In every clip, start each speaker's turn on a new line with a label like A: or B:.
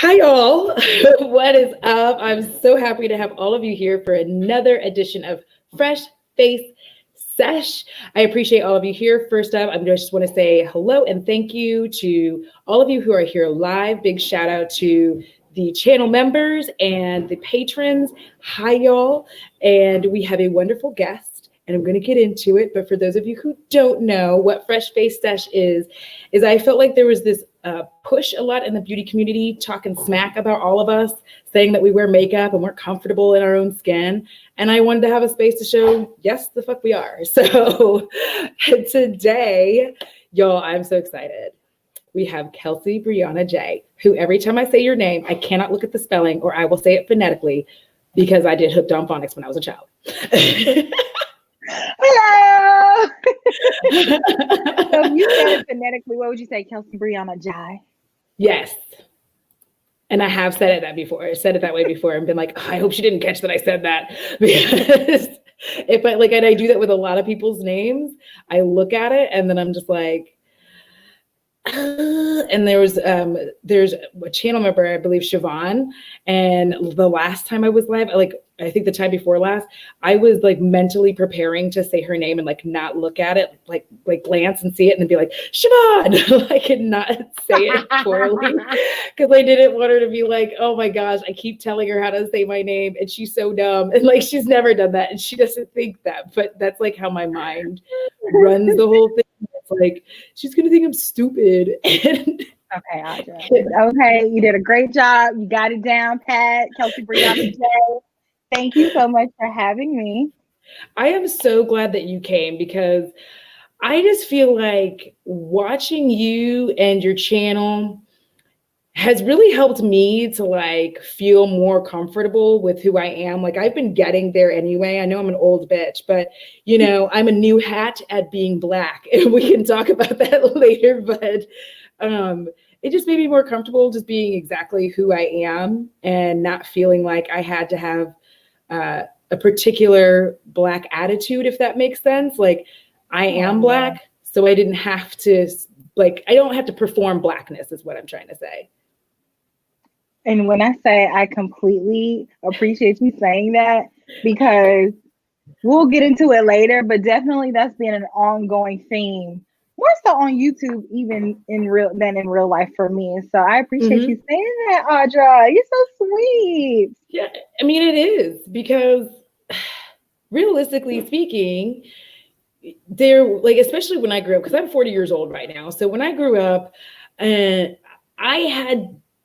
A: Hi, y'all. What is up? I'm so happy to have all of you here for another edition of Fresh Face Sesh. I appreciate all of you here. First up, I just want to say hello and thank you to all of you who are here live. Big shout out to the channel members and the patrons. Hi, y'all. And we have a wonderful guest, and I'm going to get into it. But for those of you who don't know what Fresh Face Sesh is I felt like there was this push a lot in the beauty community, talking smack about all of us, saying that we wear makeup and we're comfortable in our own skin. And I wanted to have a space to show, yes, the fuck we are. So today, y'all, I'm so excited. We have Kelsee Brianna J, who every time I say your name, I cannot look at the spelling or I will say it phonetically because I did hooked on phonics when I was a child.
B: Hello. So if you said it phonetically, what would you say? Kelsee Brianna J?
A: Yes. And I have said it that way before and been like, oh, I hope she didn't catch that I said that. Because and I do that with a lot of people's names, I look at it and then I'm just like, and there's a channel member, I believe Siobhan, and the last time I was live, I think the time before last, I was like mentally preparing to say her name and like not look at it, like glance and see it and then be like, Siobhan, I could not say it poorly because I didn't want her to be like, oh my gosh, I keep telling her how to say my name and she's so dumb. And like, she's never done that and she doesn't think that, but that's like how my mind runs the whole thing. It's like, she's going to think I'm stupid. And
B: okay, Audra. Okay, you did a great job. You got it down, Pat. Kelsee Brianna J. Thank you so much for having me.
A: I am so glad that you came because I just feel like watching you and your channel has really helped me to like feel more comfortable with who I am. Like I've been getting there anyway. I know I'm an old bitch, but you know, I'm a new hat at being Black and we can talk about that later, but it just made me more comfortable just being exactly who I am and not feeling like I had to have a particular Black attitude, if that makes sense. Like I am Black, so I didn't have to, I don't have to perform Blackness is what I'm trying to say.
B: And when I say I completely appreciate you saying that, because we'll get into it later, but definitely that's been an ongoing theme, more so on YouTube, even in real life for me. So I appreciate you saying that, Audra. You're so sweet.
A: Yeah, I mean, it is because realistically speaking, especially when I grew up, because I'm 40 years old right now. So when I grew up, I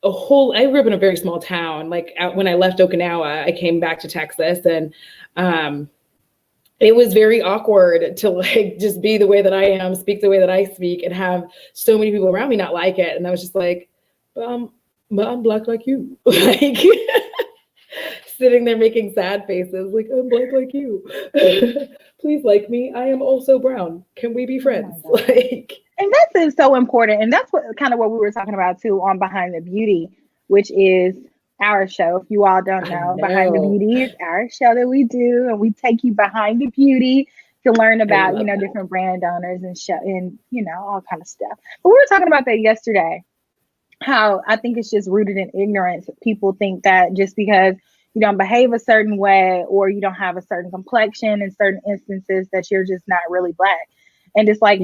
A: grew up in a very small town. Like when I left Okinawa, I came back to Texas and it was very awkward to like just be the way that I am, speak the way that I speak and have so many people around me not like it. And I was just like, but I'm Black like you. Like sitting there making sad faces, like I'm Black like you. Please like me. I am also brown. Can we be friends?
B: And that's so important. And that's what we were talking about too on Behind the Beauty, which is our show. If you all don't know, Behind the Beauty is our show that we do, and we take you behind the beauty to learn about, different brand owners and all kind of stuff. But we were talking about that yesterday, how I think it's just rooted in ignorance. People think that just because you don't behave a certain way or you don't have a certain complexion in certain instances that you're just not really Black. And it's like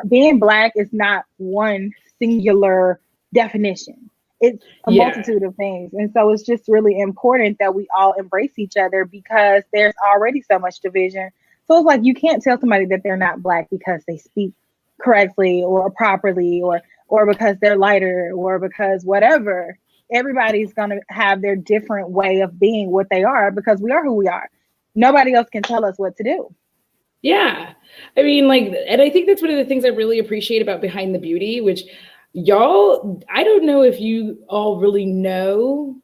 B: being Black is not one singular definition. It's a multitude of things. And so it's just really important that we all embrace each other because there's already so much division. So it's like you can't tell somebody that they're not Black because they speak correctly or properly or because they're lighter or because whatever. Everybody's going to have their different way of being what they are because we are who we are. Nobody else can tell us what to do.
A: Yeah. I mean, and I think that's one of the things I really appreciate about Behind the Beauty, which y'all, I don't know if you all really know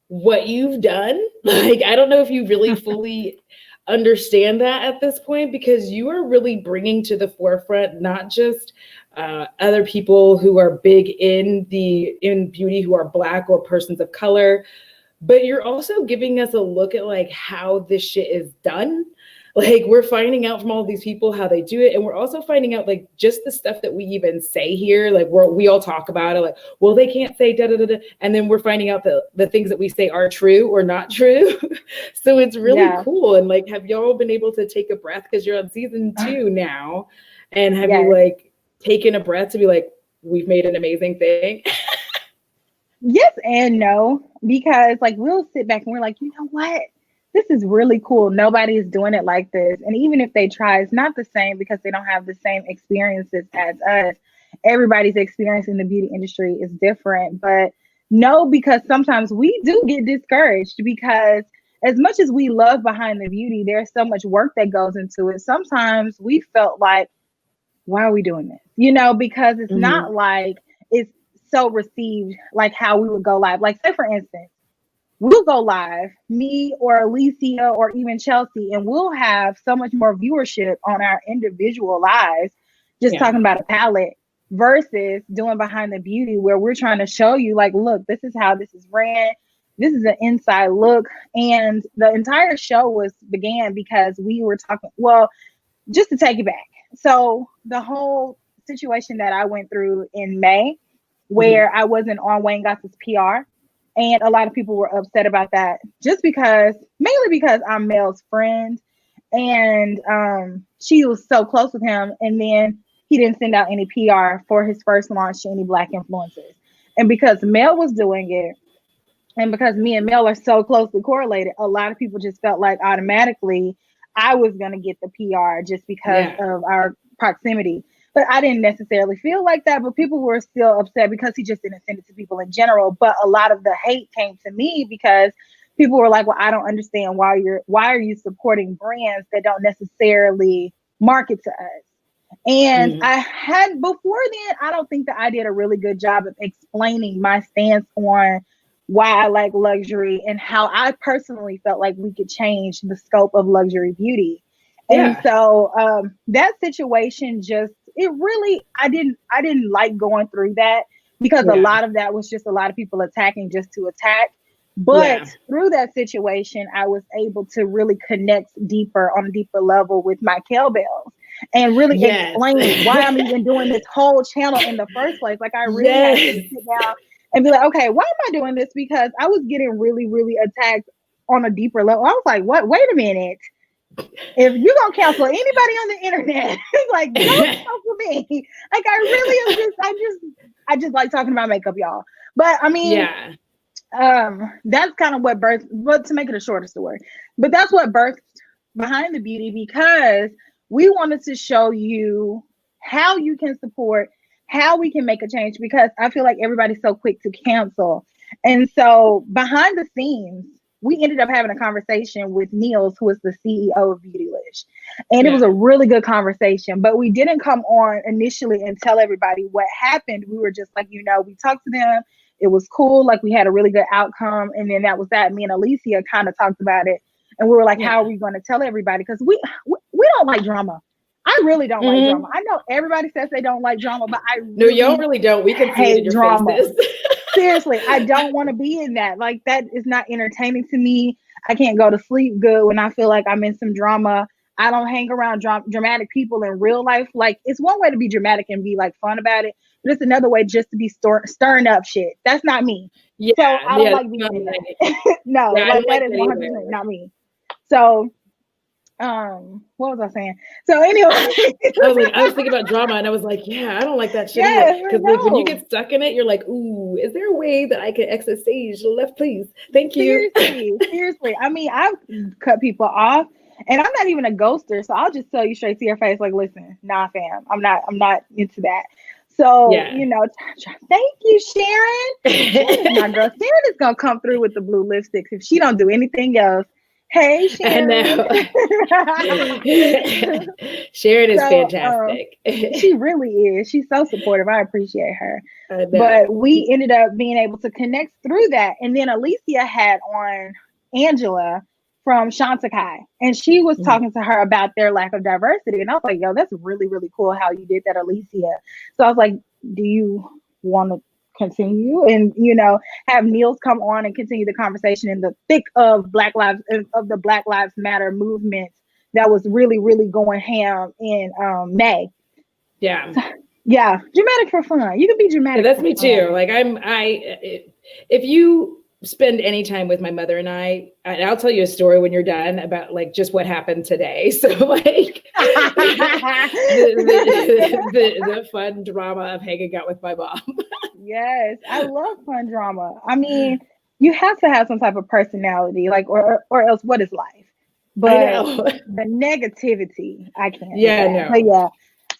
A: what you've done. I don't know if you really fully understand that at this point, because you are really bringing to the forefront, not just other people who are big in beauty, who are Black or persons of color, but you're also giving us a look at how this shit is done. Like, we're finding out from all these people how they do it. And we're also finding out, like, just the stuff that we even say here, like, we all talk about it, like, well, they can't say da da da da. And then we're finding out that the things that we say are true or not true. So it's really cool. And like, have y'all been able to take a breath, because you're on season 2 now? And have you like taken a breath to be like, we've made an amazing thing?
B: Yes and no, because like we'll sit back and we're like, you know what? This is really cool. Nobody is doing it like this. And even if they try, it's not the same because they don't have the same experiences as us. Everybody's experience in the beauty industry is different. But no, because sometimes we do get discouraged, because as much as we love behind the beauty, there's so much work that goes into it. Sometimes we felt like, why are we doing this? You know, because it's not like it's so received like how we would go live. Like, say for instance, we'll go live, me or Alicia or even Kelsee, and we'll have so much more viewership on our individual lives just talking about a palette versus doing behind the beauty, where we're trying to show you like, look, this is how this is ran. This is an inside look. And the entire show began because we were talking, well, just to take it back. So the whole situation that I went through in May, where I wasn't on Wayne Gossip's PR, and a lot of people were upset about that, just because, mainly because I'm Mel's friend, and she was so close with him, and then he didn't send out any PR for his first launch to any Black influencers. And because Mel was doing it, and because me and Mel are so closely correlated, a lot of people just felt like automatically I was going to get the PR just because of our proximity. But I didn't necessarily feel like that, but people were still upset because he just didn't send it to people in general. But a lot of the hate came to me because people were like, well, I don't understand why are you supporting brands that don't necessarily market to us? And I had, before then, I don't think that I did a really good job of explaining my stance on why I like luxury and how I personally felt like we could change the scope of luxury beauty. And so that situation I didn't like going through that, because a lot of that was just a lot of people attacking just to attack. But through that situation, I was able to really connect on a deeper level with my cowbells and really explain why I'm even doing this whole channel in the first place. Like, I really had to sit down and be like, okay, why am I doing this? Because I was getting really, really attacked on a deeper level. I was like, what? Wait a minute. If you're gonna cancel anybody on the internet, like, don't cancel me. Like, I really am I just like talking about makeup, y'all. But I mean, that's kind of what birthed, but to make it a shorter story, but that's what birthed Behind the Beauty, because we wanted to show you how you can support, how we can make a change, because I feel like everybody's so quick to cancel. And so behind the scenes, we ended up having a conversation with Niels, who is the CEO of Beautylish. And it was a really good conversation, but we didn't come on initially and tell everybody what happened. We were just like, we talked to them. It was cool. Like, we had a really good outcome. And then that was that. Me and Alicia kind of talked about it. And we were like, how are we going to tell everybody? Because we don't like drama. I really don't like drama. I know everybody says they don't like drama, but
A: no, y'all really don't. We can see it in your
B: drama.
A: faces.
B: Seriously, I don't want to be in that. Like, that is not entertaining to me. I can't go to sleep good when I feel like I'm in some drama. I don't hang around dramatic people in real life. Like, it's one way to be dramatic and be like fun about it, but it's another way just to be stirring up shit. That's not me. So I don't like being in that. No, like that is 100% not me. So what was I saying? So anyway,
A: I was thinking about drama, and I was like, I don't like that shit because like when you get stuck in it, you're like, ooh, is there a way that I can exit stage left, please? Thank you.
B: Seriously. I mean, I've cut people off, and I'm not even a ghoster, so I'll just tell you straight to your face, like, listen, nah, fam, I'm not into that. So thank you, Sharon. My girl, Sharon is gonna come through with the blue lipsticks if she don't do anything else. Hey, Sharon.
A: Sharon is fantastic.
B: She really is. She's so supportive. I appreciate her. But we ended up being able to connect through that. And then Alicia had on Angela from Shantakai, and she was talking to her about their lack of diversity. And I was like, yo, that's really, really cool how you did that, Alicia. So I was like, do you want to continue and have Niels come on and continue the conversation in the thick of the Black Lives Matter movement that was really, really going ham in May.
A: Yeah.
B: Yeah, dramatic for fun. You can be dramatic.
A: Yeah, that's
B: for
A: me
B: fun.
A: too. Like if you spend any time with my mother and I'll tell you a story when you're done about like just what happened today. So like the fun drama of hanging out with my mom.
B: Yes, I love fun drama. I mean, you have to have some type of personality, like, or else what is life? But
A: I know.
B: the negativity, I can't.
A: Yeah,
B: no. But yeah.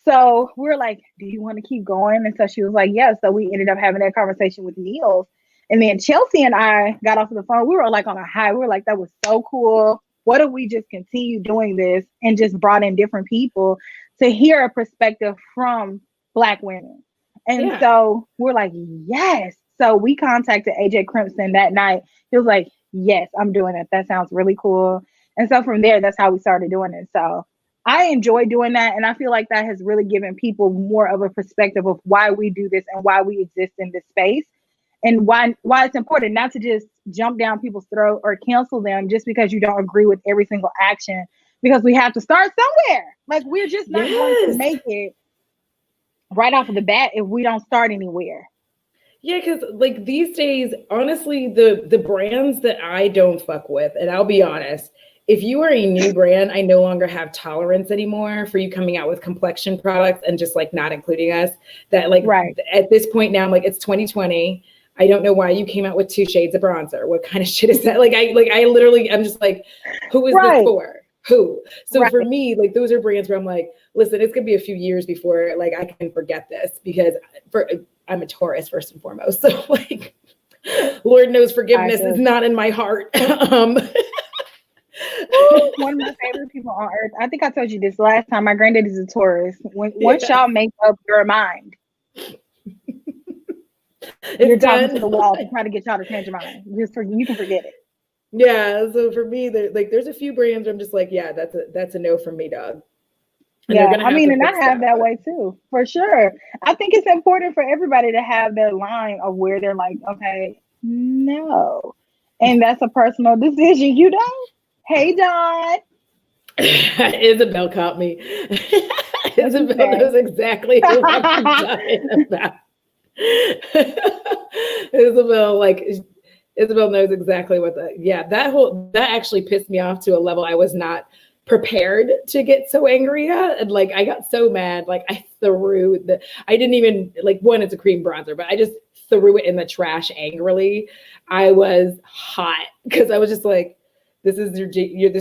B: So we're like, do you want to keep going? And so she was like, yes. So we ended up having that conversation with Niels. And then Kelsee and I got off of the phone. We were like on a high. We were like, that was so cool. What if we just continue doing this and just brought in different people to hear a perspective from Black women? And so we're like, yes. So we contacted AJ Crimson that night. He was like, yes, I'm doing it. That sounds really cool. And so from there, that's how we started doing it. So I enjoy doing that. And I feel like that has really given people more of a perspective of why we do this and why we exist in this space. And why it's important not to just jump down people's throat or cancel them just because you don't agree with every single action, because we have to start somewhere. Like, we're just not going to make it right off of the bat if we don't start anywhere.
A: Yeah, because like these days, honestly, the brands that I don't fuck with, and I'll be honest, if you are a new brand, I no longer have tolerance anymore for you coming out with complexion products and just like not including us. That like at this point now, I'm like, it's 2020. I don't know why you came out with 2 shades of bronzer. What kind of shit is that? I literally, I'm just like, who is this for? Who? So for me, like those are brands where I'm like, listen, it's gonna be a few years before like I can forget this, because I'm a Taurus first and foremost. So like, Lord knows forgiveness is not in my heart.
B: One of my favorite people on earth. I think I told you this last time. My granddaddy's a Taurus. Once y'all make up your mind, you're talking to the wall to try to get y'all to change your mind. You can forget it.
A: Yeah. So for me, there's a few brands where I'm just like, yeah, that's a no from me, dog.
B: And yeah, I mean, and I have that way too, for sure. I think it's important for everybody to have their line of where they're like, okay, no. And that's a personal decision. You don't? Hey, Dawn.
A: Isabel caught me. Isabel knows exactly what I'm talking about. Isabel knows exactly what that actually pissed me off to a level I was not prepared to get so angry at. And like, I got so mad, like I didn't even like, one, it's a cream bronzer, but I just threw it in the trash angrily. I was hot because I was just like, this is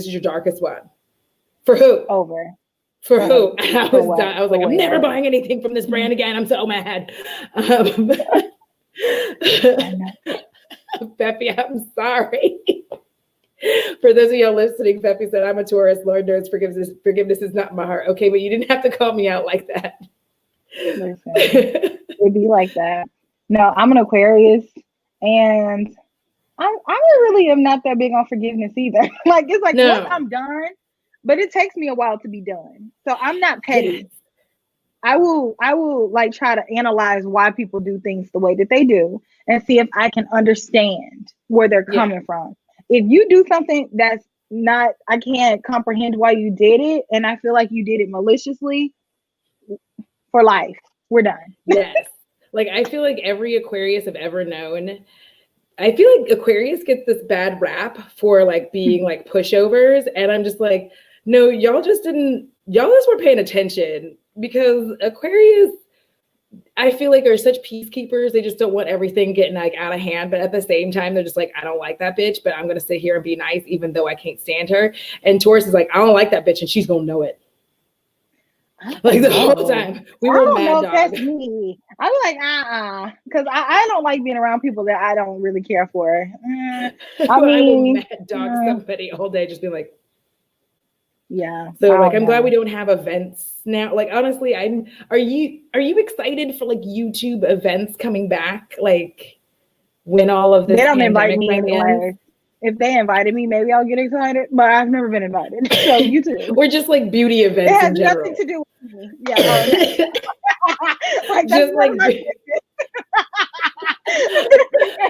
A: your darkest one. For who?
B: Over.
A: For who? And I was done. I was like, I'm never buying anything from this brand again. I'm so mad. Peppy, I'm sorry. For those of y'all listening, Peppy said, I'm a Taurus. Lord knows forgiveness is not in my heart. Okay, but you didn't have to call me out like that.
B: Listen, it'd be like that. No, I'm an Aquarius, and I really am not that big on forgiveness either. Like, it's like, once I'm done, but it takes me a while to be done. So I'm not petty. Yes. I will like try to analyze why people do things the way that they do and see if I can understand where they're coming from. If you do something that's not, I can't comprehend why you did it, and I feel like you did it maliciously, for life, we're done.
A: Yes. Like, I feel like every Aquarius I've ever known, I feel like Aquarius gets this bad rap for like being like pushovers. And I'm just like, no, y'all just weren't paying attention, because Aquarius, I feel like, are such peacekeepers. They just don't want everything getting like out of hand. But at the same time, they're just like, I don't like that bitch, but I'm going to sit here and be nice, even though I can't stand her. And Taurus is like, I don't like that bitch, and she's going to know it. Like the whole time. We were mad dog.
B: That's me. I'm like, because I don't like being around people that I don't really care for. I
A: will mad dog somebody all day, just being like,
B: yeah.
A: So like, I'm glad we don't have events now. Like, honestly, are you excited for like YouTube events coming back? Like, when all of this,
B: they don't invite me anyway. If they invited me, maybe I'll get excited, but I've never been invited. So you too.
A: We're just like beauty events.
B: It has
A: in general.
B: Nothing to do with me. Yeah. Like, just like.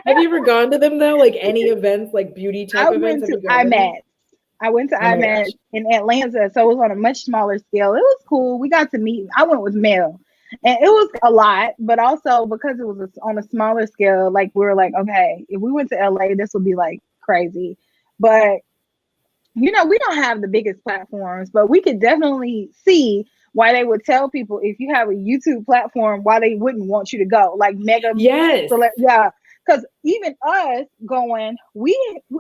A: Have you ever gone to them though? Like any events, like beauty type events?
B: I I went to
A: Oh my
B: IMAX
A: gosh.
B: in Atlanta, so it was on a much smaller scale. It was cool. We got to meet. I went with Mel, and it was a lot, but also because it was on a smaller scale, like we were like, okay, if we went to LA, this would be like crazy. But we don't have the biggest platforms, but we could definitely see why they would tell people if you have a YouTube platform, why they wouldn't want you to go. Like mega
A: Yes.
B: yeah. Because even us going,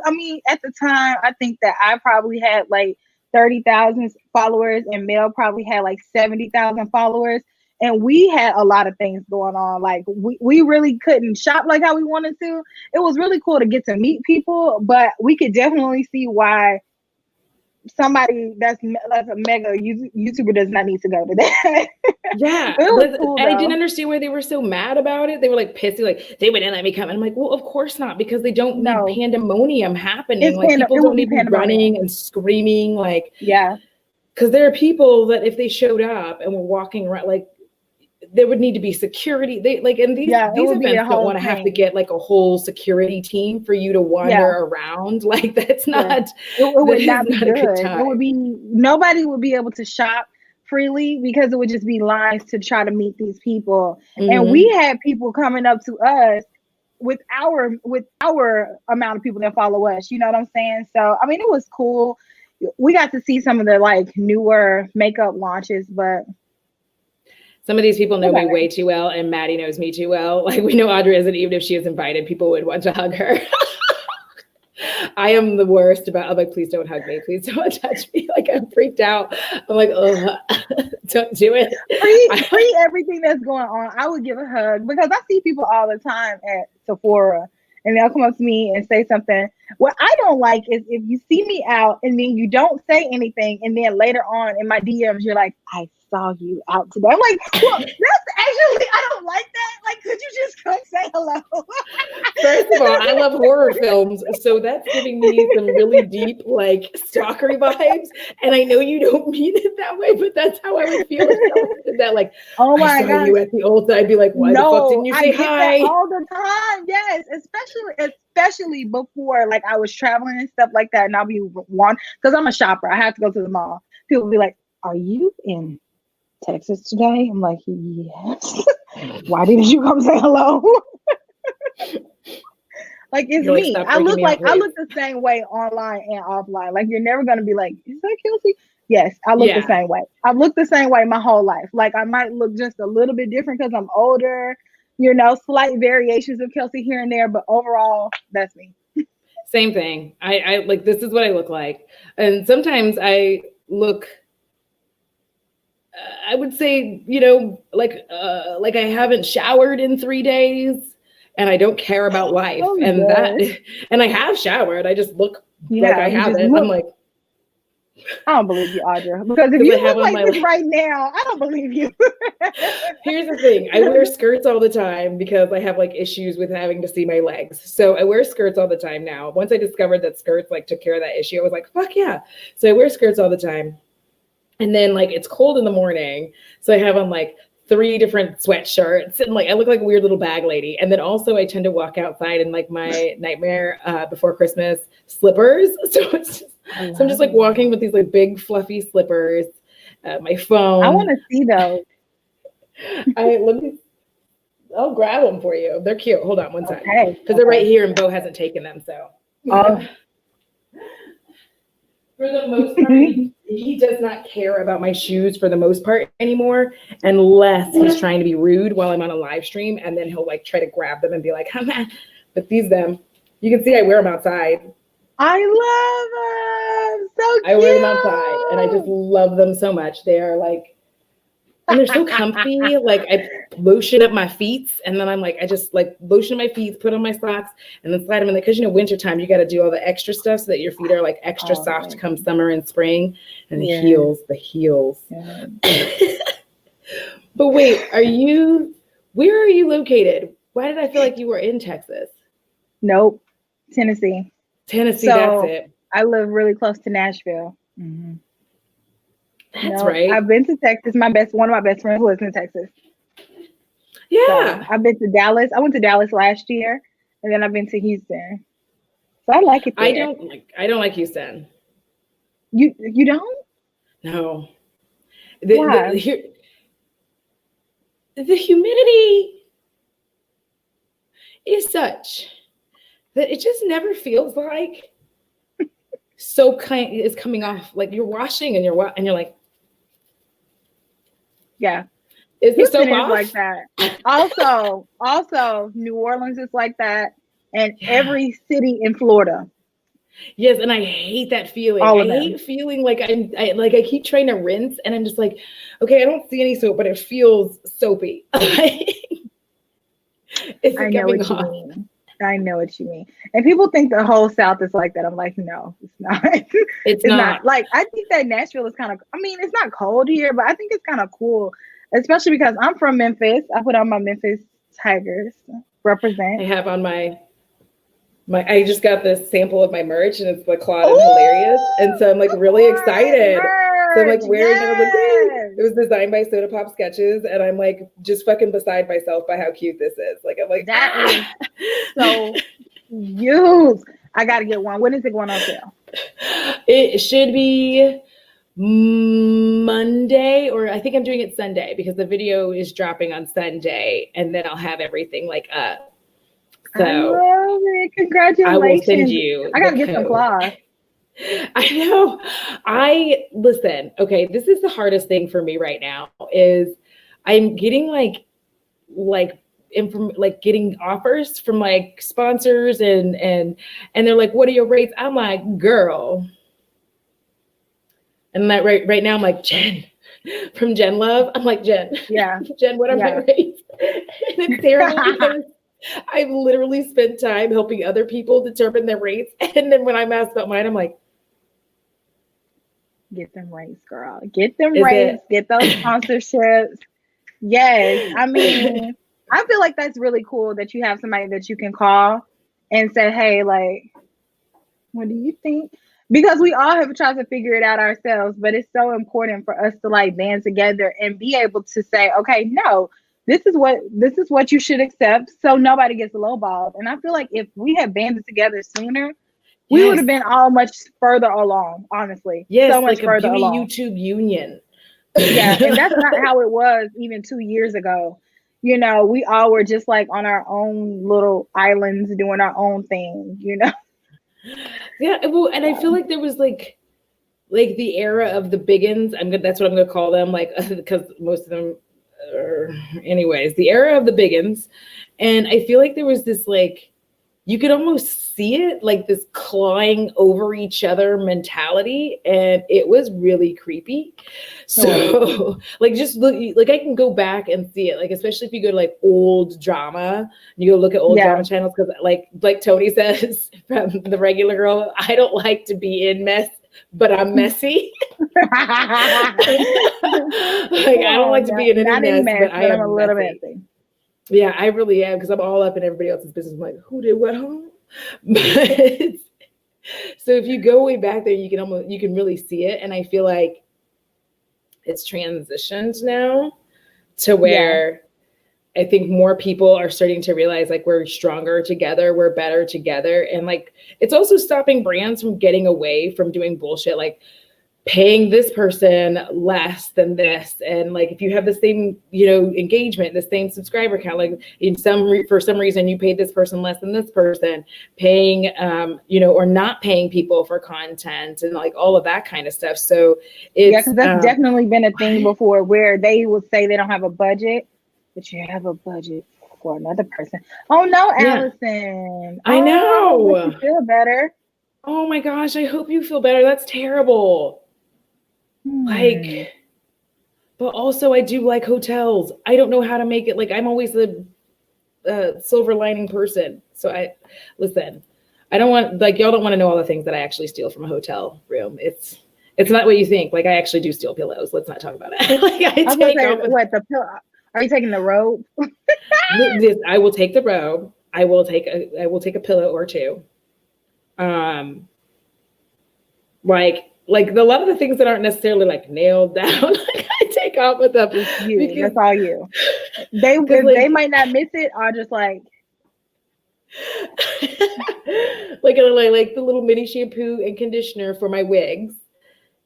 B: I mean, at the time, I think that I probably had like 30,000 followers and Mel probably had like 70,000 followers. And we had a lot of things going on. Like we really couldn't shop like how we wanted to. It was really cool to get to meet people, but we could definitely see why somebody that's a mega YouTuber does not need to go to that.
A: Yeah,
B: It was cool,
A: I
B: though.
A: didn't understand why they were so mad about it. They were like pissy, like they wouldn't let me come. And I'm like, well, of course not, because they don't need pandemonium happening. Like people don't need to be running and screaming, like
B: yeah.
A: Because there are people that if they showed up and were walking around, like there would need to be security. They like, and these events don't want to have to get like a whole security team for you to wander around. Like that's not.
B: It would not be
A: good.
B: It would be nobody would be able to shop freely because it would just be lines to try to meet these people. Mm-hmm. And we had people coming up to us with our amount of people that follow us. You know what I'm saying? So I mean, it was cool. We got to see some of the like newer makeup launches, but
A: some of these people know me way too well, and Maddie knows me too well. Like we know Audra isn't, even if she is invited, people would want to hug her. I am the worst about, I'm like, please don't hug me. Please don't touch me. Like I'm freaked out. I'm like, oh, don't do it.
B: Free everything that's going on. I would give a hug because I see people all the time at Sephora and they'll come up to me and say something. What I don't like is if you see me out and then you don't say anything. And then later on in my DMs, you're like, I saw you out today. I'm like, well, that's actually, I don't like that. Like, could you just come say hello?
A: First of all, I love horror films. So that's giving me some really deep, like, stalkery vibes. And I know you don't mean it that way, but that's how I would feel if someone did that. Like, oh my God, you at the old I'd be like, why the fuck didn't you say hi?
B: All the time. Yes. Especially before, like, I was traveling and stuff like that. And I'll be one, because I'm a shopper. I have to go to the mall. People will be like, are you in Texas today? I'm like, yes. Why didn't you come say hello? Like it's me. Like, I look the same way online and offline. Like you're never gonna be like, is that Kelsee? Yes, I look the same way. I look the same way my whole life. Like I might look just a little bit different because I'm older, slight variations of Kelsee here and there, but overall, that's me.
A: Same thing. I like, this is what I look like. And sometimes I look, I would say, like I haven't showered in 3 days. And I don't care about life. And I have showered. I just look like I haven't. I'm like,
B: I don't believe you, Audra. Because if you look like this right now, I don't believe you.
A: Here's the thing. I wear skirts all the time because I have like issues with having to see my legs. So I wear skirts all the time now. Once I discovered that skirts like took care of that issue, I was like, fuck yeah. So I wear skirts all the time. And then like it's cold in the morning. So I have on like 3 different sweatshirts and like I look like a weird little bag lady. And then also I tend to walk outside in like my Nightmare Before Christmas slippers. So it's just, so I'm just like walking with these like big fluffy slippers, my phone.
B: I want to see those.
A: I'll grab them for you. They're cute. Hold on one second.
B: Okay.
A: Because they're right here and Bo hasn't taken them. So for the most part, he does not care about my shoes for the most part anymore, unless he's trying to be rude while I'm on a live stream, and then he'll like try to grab them and be like, "Come on." But you can see I wear them outside.
B: I love them. So cute.
A: I wear them outside, and I just love them so much. They are like, and they're so comfy. Like I lotion up my feet, and then I'm like, I just like lotion my feet, put on my socks, and then slide them in there. Because wintertime, you got to do all the extra stuff so that your feet are like extra soft come summer and spring. And the heels. Yeah. But wait, where are you located? Why did I feel like you were in Texas?
B: Nope, Tennessee.
A: Tennessee, that's it.
B: I live really close to Nashville.
A: Mm-hmm. That's right.
B: I've been to Texas. One of my best friends lives in Texas.
A: Yeah.
B: So I've been to Dallas. I went to Dallas last year, and then I've been to Houston. So I like it there.
A: I don't like Houston.
B: You don't?
A: No.
B: Why?
A: The humidity is such that it just never feels like soap is coming off. Like you're washing and you're like,
B: Yeah.
A: is the
B: Houston
A: soap
B: is
A: off?
B: like that. Also, New Orleans is like that, and every city in Florida.
A: Yes, and I hate that feeling.
B: All
A: I
B: of them.
A: hate feeling like I keep trying to rinse, and I'm just like, okay, I don't see any soap, but it feels soapy. It's
B: I know what you mean. I know what you mean. And people think the whole South is like that. I'm like, no, it's not.
A: It's
B: not. Like, I think that Nashville is kind of, I mean, it's not cold here, but I think it's kind of cool, especially because I'm from Memphis. I put on my Memphis Tigers represent.
A: I have on my I just got this sample of my merch, and it's the Claude and Hilarious, and so I'm like really excited. So I'm like wearing it. I'm like, yay! It was designed by Soda Pop Sketches, and I'm like just fucking beside myself by how cute this is. Like I'm like,
B: that is so cute. I gotta get one. When is it going on sale?
A: It should be Monday, or I think I'm doing it Sunday because the video is dropping on Sunday, and then I'll have everything like up. So
B: I love it. Congratulations.
A: I will send you.
B: I gotta get some cloth.
A: I know. Listen, okay, this is the hardest thing for me right now is I'm getting like getting offers from like sponsors and they're like, what are your rates? I'm like, girl. And that right now I'm like, Jen from Jen Love. I'm like, Jen.
B: Yeah.
A: Jen, what are my rates? And it's terrible because I've literally spent time helping other people determine their rates. And then when I'm asked about mine, I'm like,
B: get them rates, girl. Get them rates. Get those sponsorships. Yes. I mean, I feel like that's really cool that you have somebody that you can call and say, hey, like, what do you think? Because we all have tried to figure it out ourselves, but it's so important for us to like band together and be able to say, okay, no, this is what you should accept, so nobody gets lowballed. And I feel like if we had banded together sooner, we would have been all much further along, honestly.
A: Yes,
B: so much
A: like
B: further
A: a beauty
B: along.
A: YouTube union.
B: Yeah, and that's not how it was even 2 years ago. You know, we all were just like on our own little islands doing our own thing, you know?
A: Yeah, well, and I feel like there was like the era of the biggins. That's what I'm gonna call them, like because most of them are, anyways, the era of the biggins. And I feel like there was this like you could almost see it, like this clawing over each other mentality, and it was really creepy. So like just look, like I can go back and see it, like especially if you go to like old drama and you go look at old drama channels, because like Tony says from The Regular Girl, I don't like to be in mess, but I'm messy. Like I don't like to be in any mess, but I am a little messy. Yeah, I really am, because I'm all up in everybody else's business. I'm like, who did what home? But so if you go way back there, you can really see it. And I feel like it's transitioned now to where I think more people are starting to realize like we're stronger together, we're better together. And like it's also stopping brands from getting away from doing bullshit, like paying this person less than this, and like if you have the same engagement, the same subscriber count, like for some reason you paid this person less than this person, paying or not paying people for content and like all of that kind of stuff. So it's
B: because that's definitely been a thing before, where they would say they don't have a budget, but you have a budget for another person. Oh no, Allison.
A: I know.
B: I feel better.
A: Oh my gosh, I hope you feel better. That's terrible. Like, but also I do like hotels. I don't know how to make it. Like I'm always the silver lining person. So I don't want, like, y'all don't want to know all the things that I actually steal from a hotel room. It's not what you think. Like I actually do steal pillows. Let's not talk about it. Like
B: the pillow? Are you taking the robe?
A: I will take the robe. I will take a pillow or two. Like a lot of the things that aren't necessarily like nailed down, like I take off with them.
B: That's all you. They might not miss it, or just like
A: like the little mini shampoo and conditioner for my wigs.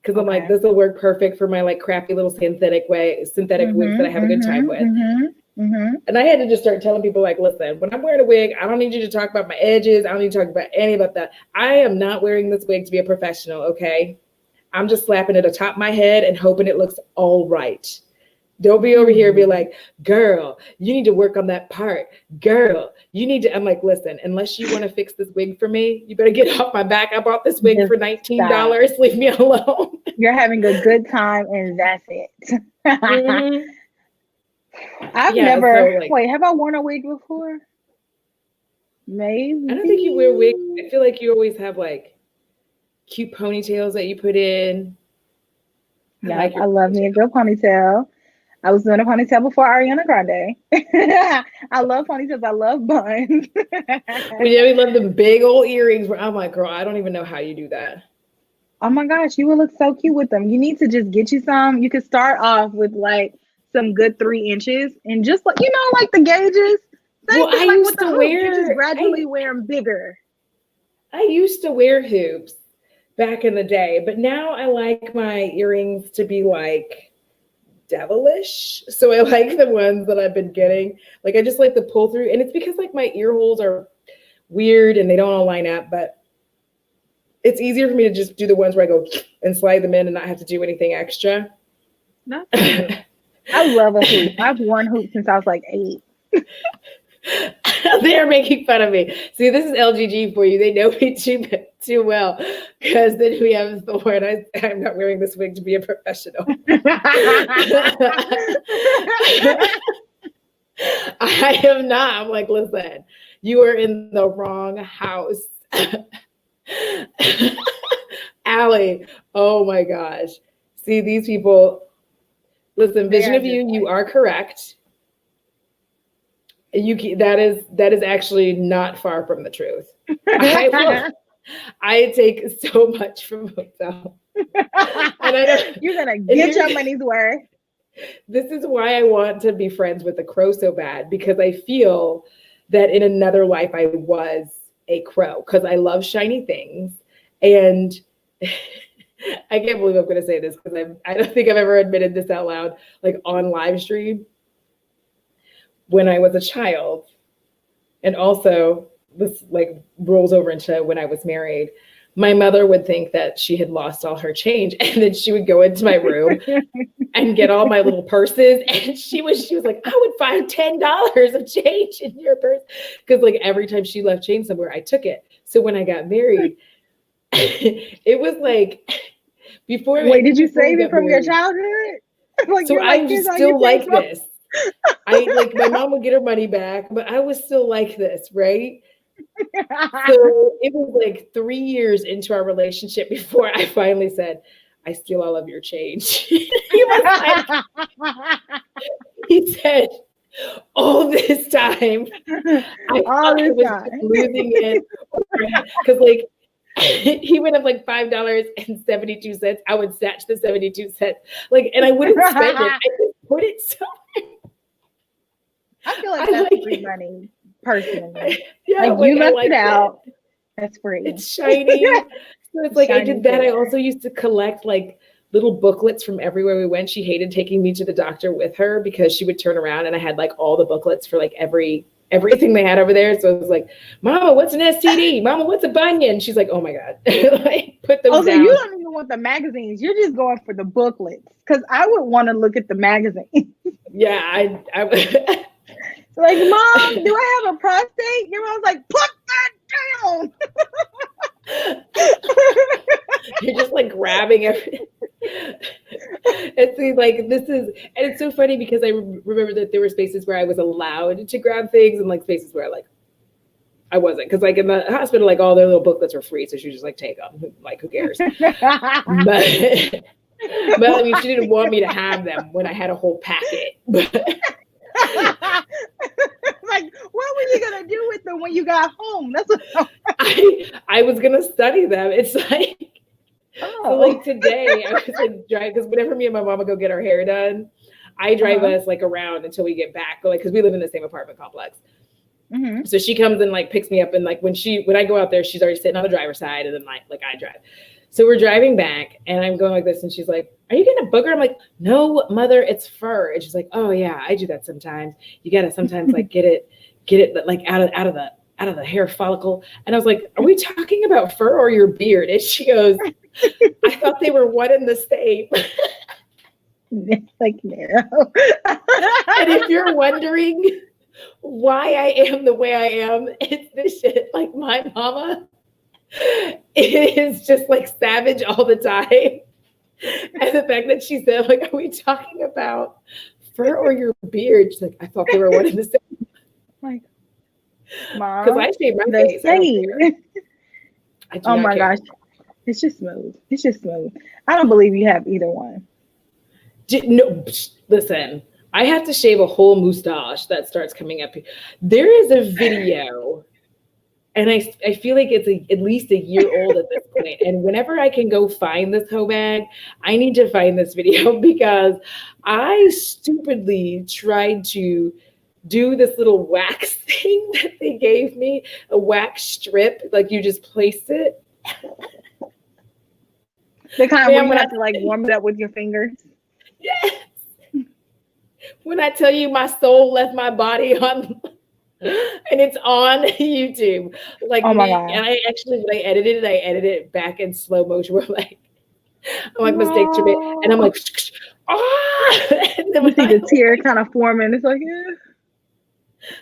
A: Because I'm like, this will work perfect for my like crappy little synthetic wigs that I have a good time with. And I had to just start telling people like, listen, when I'm wearing a wig, I don't need you to talk about my edges. I don't need to talk about any about that. I am not wearing this wig to be a professional, okay? I'm just slapping it atop my head and hoping it looks all right. Don't be over here and be like, girl, you need to work on that part. Girl, you need to. I'm like, listen, unless you want to fix this wig for me, you better get off my back. I bought this wig for $19. Leave me alone.
B: You're having a good time and that's it. I've never, have I worn a wig before? Maybe.
A: I don't think you wear wigs. I feel like you always have like cute ponytails that you put in.
B: Yeah, I love me a good ponytail. I was doing a ponytail before Ariana Grande. I love ponytails. I love buns.
A: We love the big old earrings. Where I'm like, girl, I don't even know how you do that.
B: Oh my gosh, you will look so cute with them. You need to just get you some. You could start off with like some good 3 inches and just like, like the gauges.
A: Well, I used to wear.
B: You just gradually wear them bigger.
A: I used to wear hoops back in the day, but now I like my earrings to be like devilish. So I like the ones that I've been getting. Like I just like the pull through, and it's because like my ear holes are weird and they don't all line up, but it's easier for me to just do the ones where I go and slide them in and not have to do anything extra.
B: I love a hoop. I've worn hoops since I was like 8.
A: They're making fun of me. See, this is LGG for you. They know me too well, because then we have the word. I'm not wearing this wig to be a professional. I am not. I'm like, listen, you are in the wrong house. Allie, oh my gosh. See, these people, listen, vision of you are correct. That is actually not far from the truth. I take so much from hotel. And
B: you're gonna get your money's worth.
A: This is why I want to be friends with the crow so bad, because I feel that in another life I was a crow, because I love shiny things. And I can't believe I'm going to say this, because I don't think I've ever admitted this out loud, like on live stream. When I was a child, and also this like rolls over into when I was married, my mother would think that she had lost all her change, and then she would go into my room and get all my little purses, and she was like, I would find $10 of change in your purse, because like every time she left change somewhere, I took it. So when I got married, it was like before.
B: Wait, did you save it from your childhood?
A: So I was still like this. My mom would get her money back, but I was still like this, right? So it was like 3 years into our relationship before I finally said, I steal all of your change. He said, all this time, I was losing it. Because like he would have like $5.72. I would snatch the 72 cents. Like, and I wouldn't spend it. I just put it somewhere.
B: I feel like that's free money, personally.
A: Yeah,
B: like you left it out. That's free.
A: It's shiny. So it's like shiny. I did that. I also used to collect like little booklets from everywhere we went. She hated taking me to the doctor with her because she would turn around and I had like all the booklets for like everything they had over there. So it was like, Mama, what's an STD? Mama, what's a bunion? She's like, oh my God. Like, put them down.
B: So you don't even want the magazines. You're just going for the booklets. Because I would want to look at the magazine.
A: Yeah, I
B: like, Mom, do I have a prostate? Your mom's like, put that down.
A: You're just like grabbing everything. And so like this is, and it's so funny because I remember that there were spaces where I was allowed to grab things and like spaces where like I wasn't, because like in the hospital, like all their little booklets were free, so she was just like, take them, like who cares? But I mean, she didn't want me to have them when I had a whole packet.
B: Like, what were you gonna do with them when you got home? That's what
A: I was gonna study them. It's like, so like today I was like driving, because whenever me and my mama go get our hair done, I drive us like around until we get back, like because we live in the same apartment complex. Mm-hmm. So she comes and like picks me up, and like when I go out there, she's already sitting on the driver's side, and then like I drive. So we're driving back and I'm going like this. And she's like, are you getting a booger? I'm like, no, mother, it's fur. And she's like, oh yeah, I do that sometimes. You got to sometimes like get it like out of the hair follicle. And I was like, are we talking about fur or your beard? And she goes, I thought they were one and the same.
B: Like, no.
A: And if you're wondering why I am the way I am, it's this shit. Like my mama is just like savage all the time. And the fact that she said, like, are we talking about fur or your beard? She's like, I thought they were one and the same.
B: Like, Mom,
A: because I shave my face.
B: Oh my gosh. It's just smooth. It's just smooth. I don't believe you have either one.
A: No, listen, I have to shave a whole mustache that starts coming up. There is a video, and I feel like it's at least a year old at this point. And whenever I can go find this hoe bag, I need to find this video because I stupidly tried to do this little wax thing that they gave me, a wax strip, like you just place it.
B: The kind where you have to like warm it up with your fingers.
A: Yes. When I tell you my soul left my body on, and it's on YouTube. Like,
B: oh my God.
A: And I actually, when I edited it back in slow motion. Where I'm like mistakes from it, and I'm like, ah! And then
B: you see the tear kind of forming. It's like, yeah.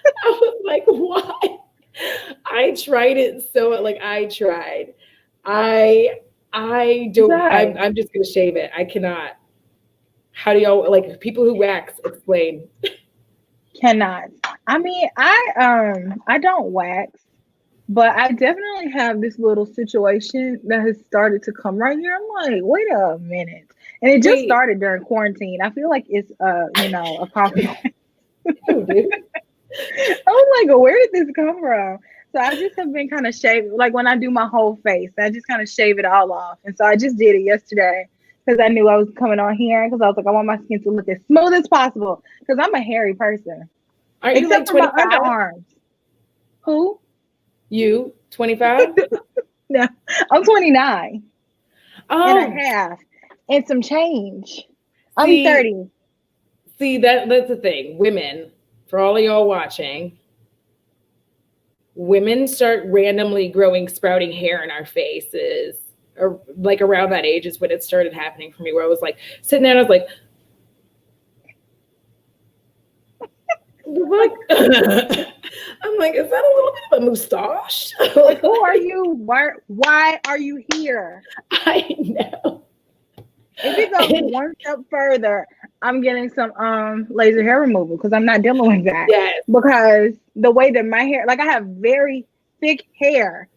A: I was like, why? I tried it so I tried. I don't. I'm just gonna shave it. I cannot. How do y'all like people who wax? Explain.
B: Cannot. I mean, I don't wax, but I definitely have this little situation that has started to come right here. I'm like, wait a minute, and it just started during quarantine. I feel like it's a compliment.
A: Oh, dude.
B: I was like, where did this come from? So I just have been kind of shaving, like when I do my whole face, I just kind of shave it all off. And so I just did it yesterday because I knew I was coming on here because I was like, I want my skin to look as smooth as possible because I'm a hairy person.
A: Aren't you like 25?
B: For my underarms. Who?
A: You, 25?
B: No, I'm 29
A: and
B: a half and some change. I'll be 30.
A: See, that's the thing. Women, for all of y'all watching, women start randomly sprouting hair in our faces, or like around that age is when it started happening for me, where I was like sitting there and I was like, I'm like, is that a little bit of a mustache?
B: Like, who are you? Why are you here?
A: I know.
B: If it goes one step further, I'm getting some laser hair removal because I'm not dealing with that.
A: Yes.
B: Because the way that my hair, like I have very thick hair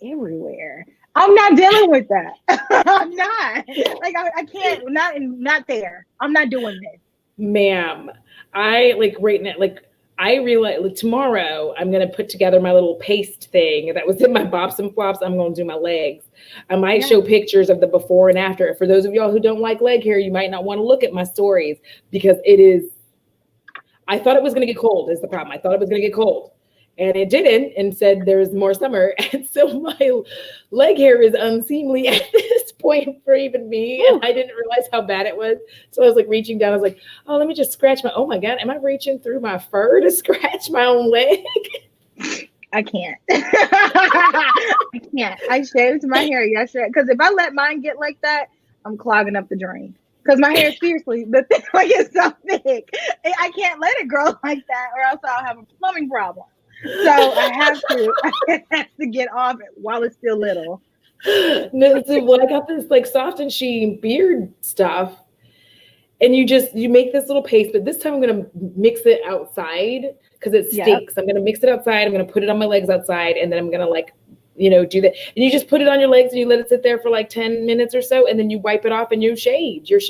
B: everywhere. I'm not dealing with that. I'm not. Like I can't. Not there. I'm not doing this.
A: Ma'am, I like right now. Like I realize like tomorrow I'm gonna put together my little paste thing that was in my bops and flops. I'm gonna do my legs. I might show pictures of the before and after. For those of y'all who don't like leg hair, you might not want to look at my stories because it is. I thought it was gonna get cold. Is the problem? I thought it was gonna get cold, and it didn't. And said there's more summer, and so my leg hair is unseemly at this point for even me. And I didn't realize how bad it was. So I was like reaching down. I was like, oh, let me just scratch my. Oh my God, am I reaching through my fur to scratch my own leg?
B: I can't. I can't. I shaved my hair yesterday because if I let mine get like that, I'm clogging up the drain. Because my hair, seriously, the thing like it's so thick. I can't let it grow like that, or else I'll have a plumbing problem. So I have to get off it while it's still little.
A: No, so when I got this like soft and sheen beard stuff, and you make this little paste, but this time I'm gonna mix it outside because it stinks. I'm gonna mix it outside. I'm gonna put it on my legs outside, and then I'm gonna do that. And you just put it on your legs and you let it sit there for like 10 minutes or so, and then you wipe it off and you're shaved.
B: Your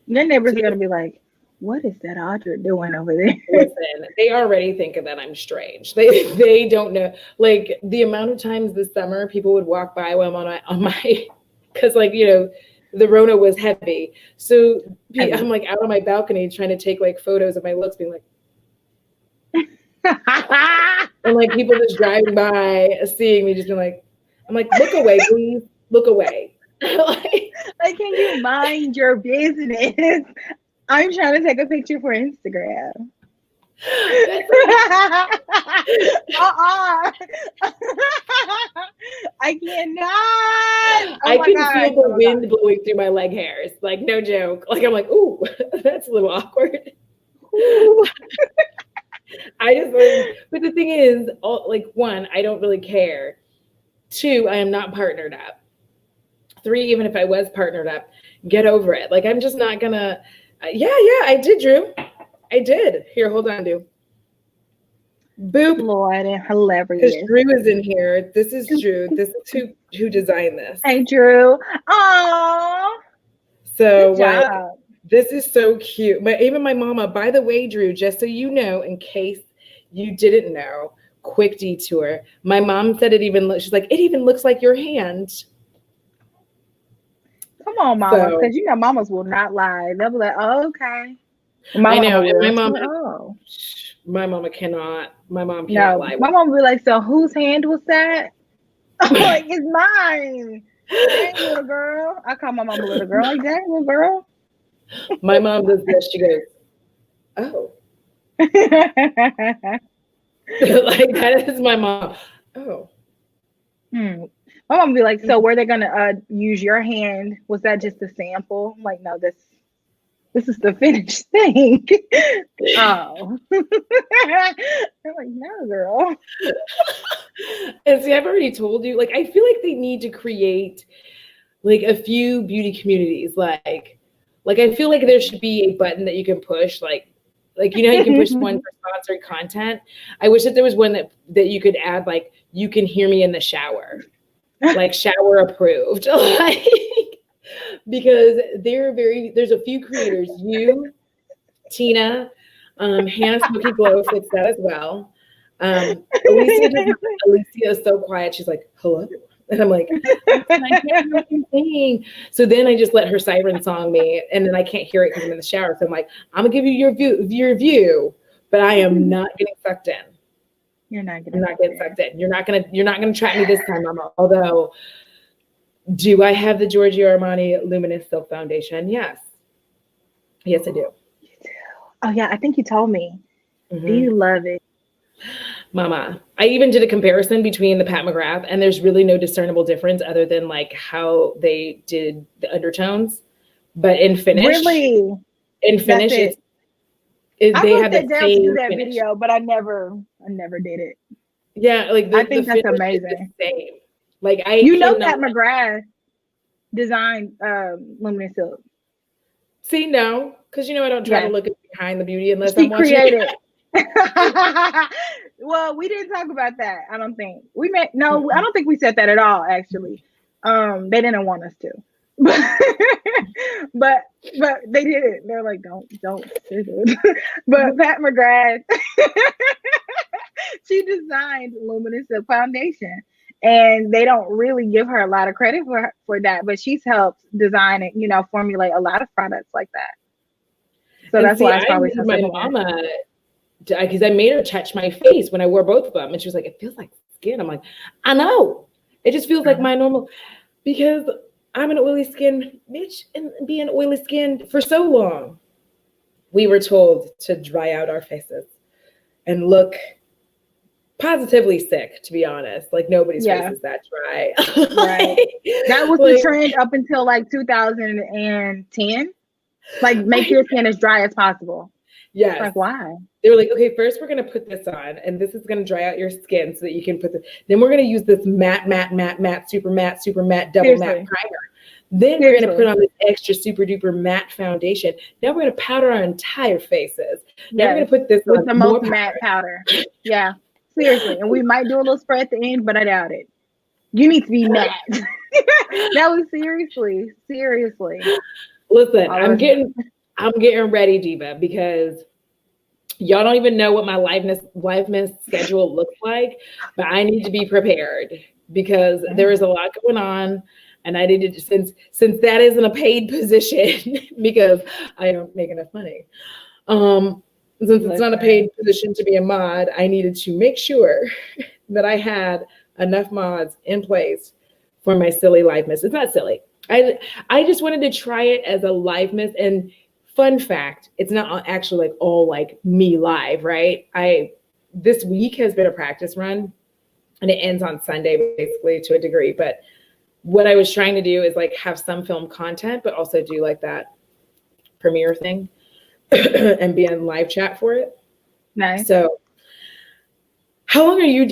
B: neighbors are gonna be like, what is that Audra doing over there?
A: Listen, they already think that I'm strange. They don't know. Like the amount of times this summer people would walk by while I'm on my because the Rona was heavy. So I'm like out on my balcony trying to take like photos of my looks, being like, and like people just driving by, seeing me, just being like, I'm like, look away, please, look away.
B: Like, can you mind your business? I'm trying to take a picture for Instagram. I cannot. Oh
A: I
B: my
A: can
B: God.
A: feel the
B: Oh my
A: wind
B: God.
A: blowing through my leg hairs. Like, no joke. Like, I'm like, ooh, that's a little awkward.
B: Ooh.
A: I just learned, but the thing is, like, one, I don't really care. Two, I am not partnered up. Three, even if I was partnered up, get over it. Like, I'm just not gonna. Yeah, I did, Drew. I did. Here, hold on, Drew. Boop.
B: Lord, and
A: Because
B: hilarious.
A: Drew is in here. This is Drew. This is who designed this.
B: Hey, Drew. Oh,
A: So
B: good
A: like,
B: job.
A: this is so cute. But even my mama, by the way, Drew, just so you know, in case you didn't know, quick detour. My mom said it even. She's like, it even looks like your hand.
B: Come on, mama,
A: So
B: because you know mamas will not lie. They'll be like, oh, okay. My
A: I know,
B: mama
A: and
B: will.
A: my
B: She's
A: mom,
B: like, oh.
A: my mama cannot. My mom cannot
B: No,
A: lie.
B: my mom will be like, so whose hand was that? I'm like, it's mine. Dang, little girl. I call my mom a little girl. Like, dang, little girl.
A: My mom does this. She goes, oh, like that is my mom. Oh.
B: My mom would be like, so were they gonna use your hand? Was that just a sample? I'm like, no, this is the finished thing. Oh. I'm like, no, girl.
A: And see, I've already told you, like, I feel like they need to create like a few beauty communities. Like I feel like there should be a button that you can push, like you know how you can push one for sponsored content. I wish that there was one that you could add, like, you can hear me in the shower, like shower approved. Like, because there's a few creators, you, Tina, Hannah Smoky Glow fits that as well. Alicia is so quiet. She's like, hello. And I'm like, I can't hear what you're saying. So then I just let her siren song me, and then I can't hear it because I'm in the shower. So I'm like, I'm gonna give you your view, but I am not getting sucked in.
B: You're not
A: I'm not getting sucked in. You're not gonna trap me this time, Mama. Although, do I have the Giorgio Armani Luminous Silk Foundation? Yes, I do.
B: You do. Oh yeah, I think you told me.
A: Mm-hmm.
B: Do you love it?
A: Mama, I even did a comparison between the Pat McGrath, and there's really no discernible difference other than like how they did the undertones. But in finish,
B: really,
A: they have the
B: down to
A: same
B: do that
A: finish.
B: video, but I never did it.
A: Yeah, like
B: I think that's amazing.
A: The same. Like
B: Pat McGrath designed Luminous Silk.
A: See, no, because I don't try to look behind the beauty unless
B: she
A: I'm watching
B: created. Well, we didn't talk about that. I don't think we met. No, I don't think we said that at all. Actually, they didn't want us to, but they did it. They're like, don't do it. But Pat McGrath, she designed Luminous Silk Foundation, and they don't really give her a lot of credit for that. But she's helped design it, formulate a lot of products like that. So
A: and
B: that's why it's probably
A: my mama. Because I made her touch my face when I wore both of them. And she was like, it feels like skin. I'm like, I know. It just feels like my normal, because I'm an oily skin bitch, and being oily skinned for so long, we were told to dry out our faces and look positively sick, to be honest. Like, nobody's face is that dry.
B: Right. That was the trend up until like 2010. Like, make your skin as dry as possible.
A: Yes.
B: Like, why?
A: They were like, okay, first we're going to put this on, and this is going to dry out your skin so that you can put this. Then we're going to use this matte, super matte, double matte primer. Then we're going to put on this extra super duper matte foundation. Now we're going to powder our entire faces. Now we're going to put this
B: with
A: on
B: the most matte powder. Yeah, seriously. And we might do a little spray at the end, but I doubt it. You need to be matte. No, seriously.
A: Listen, I'm getting ready, Diva, because y'all don't even know what my liveness schedule looks like, but I need to be prepared because there is a lot going on, and I needed to, since that isn't a paid position because I don't make enough money. Since it's not a paid position to be a mod, I needed to make sure that I had enough mods in place for my silly liveness. It's not silly. I just wanted to try it as a live miss. And fun fact, it's not actually like all like me live, right? This week has been a practice run and it ends on Sunday basically to a degree. But what I was trying to do is like have some film content, but also do like that premiere thing and be in live chat for it.
B: Nice.
A: So how long are you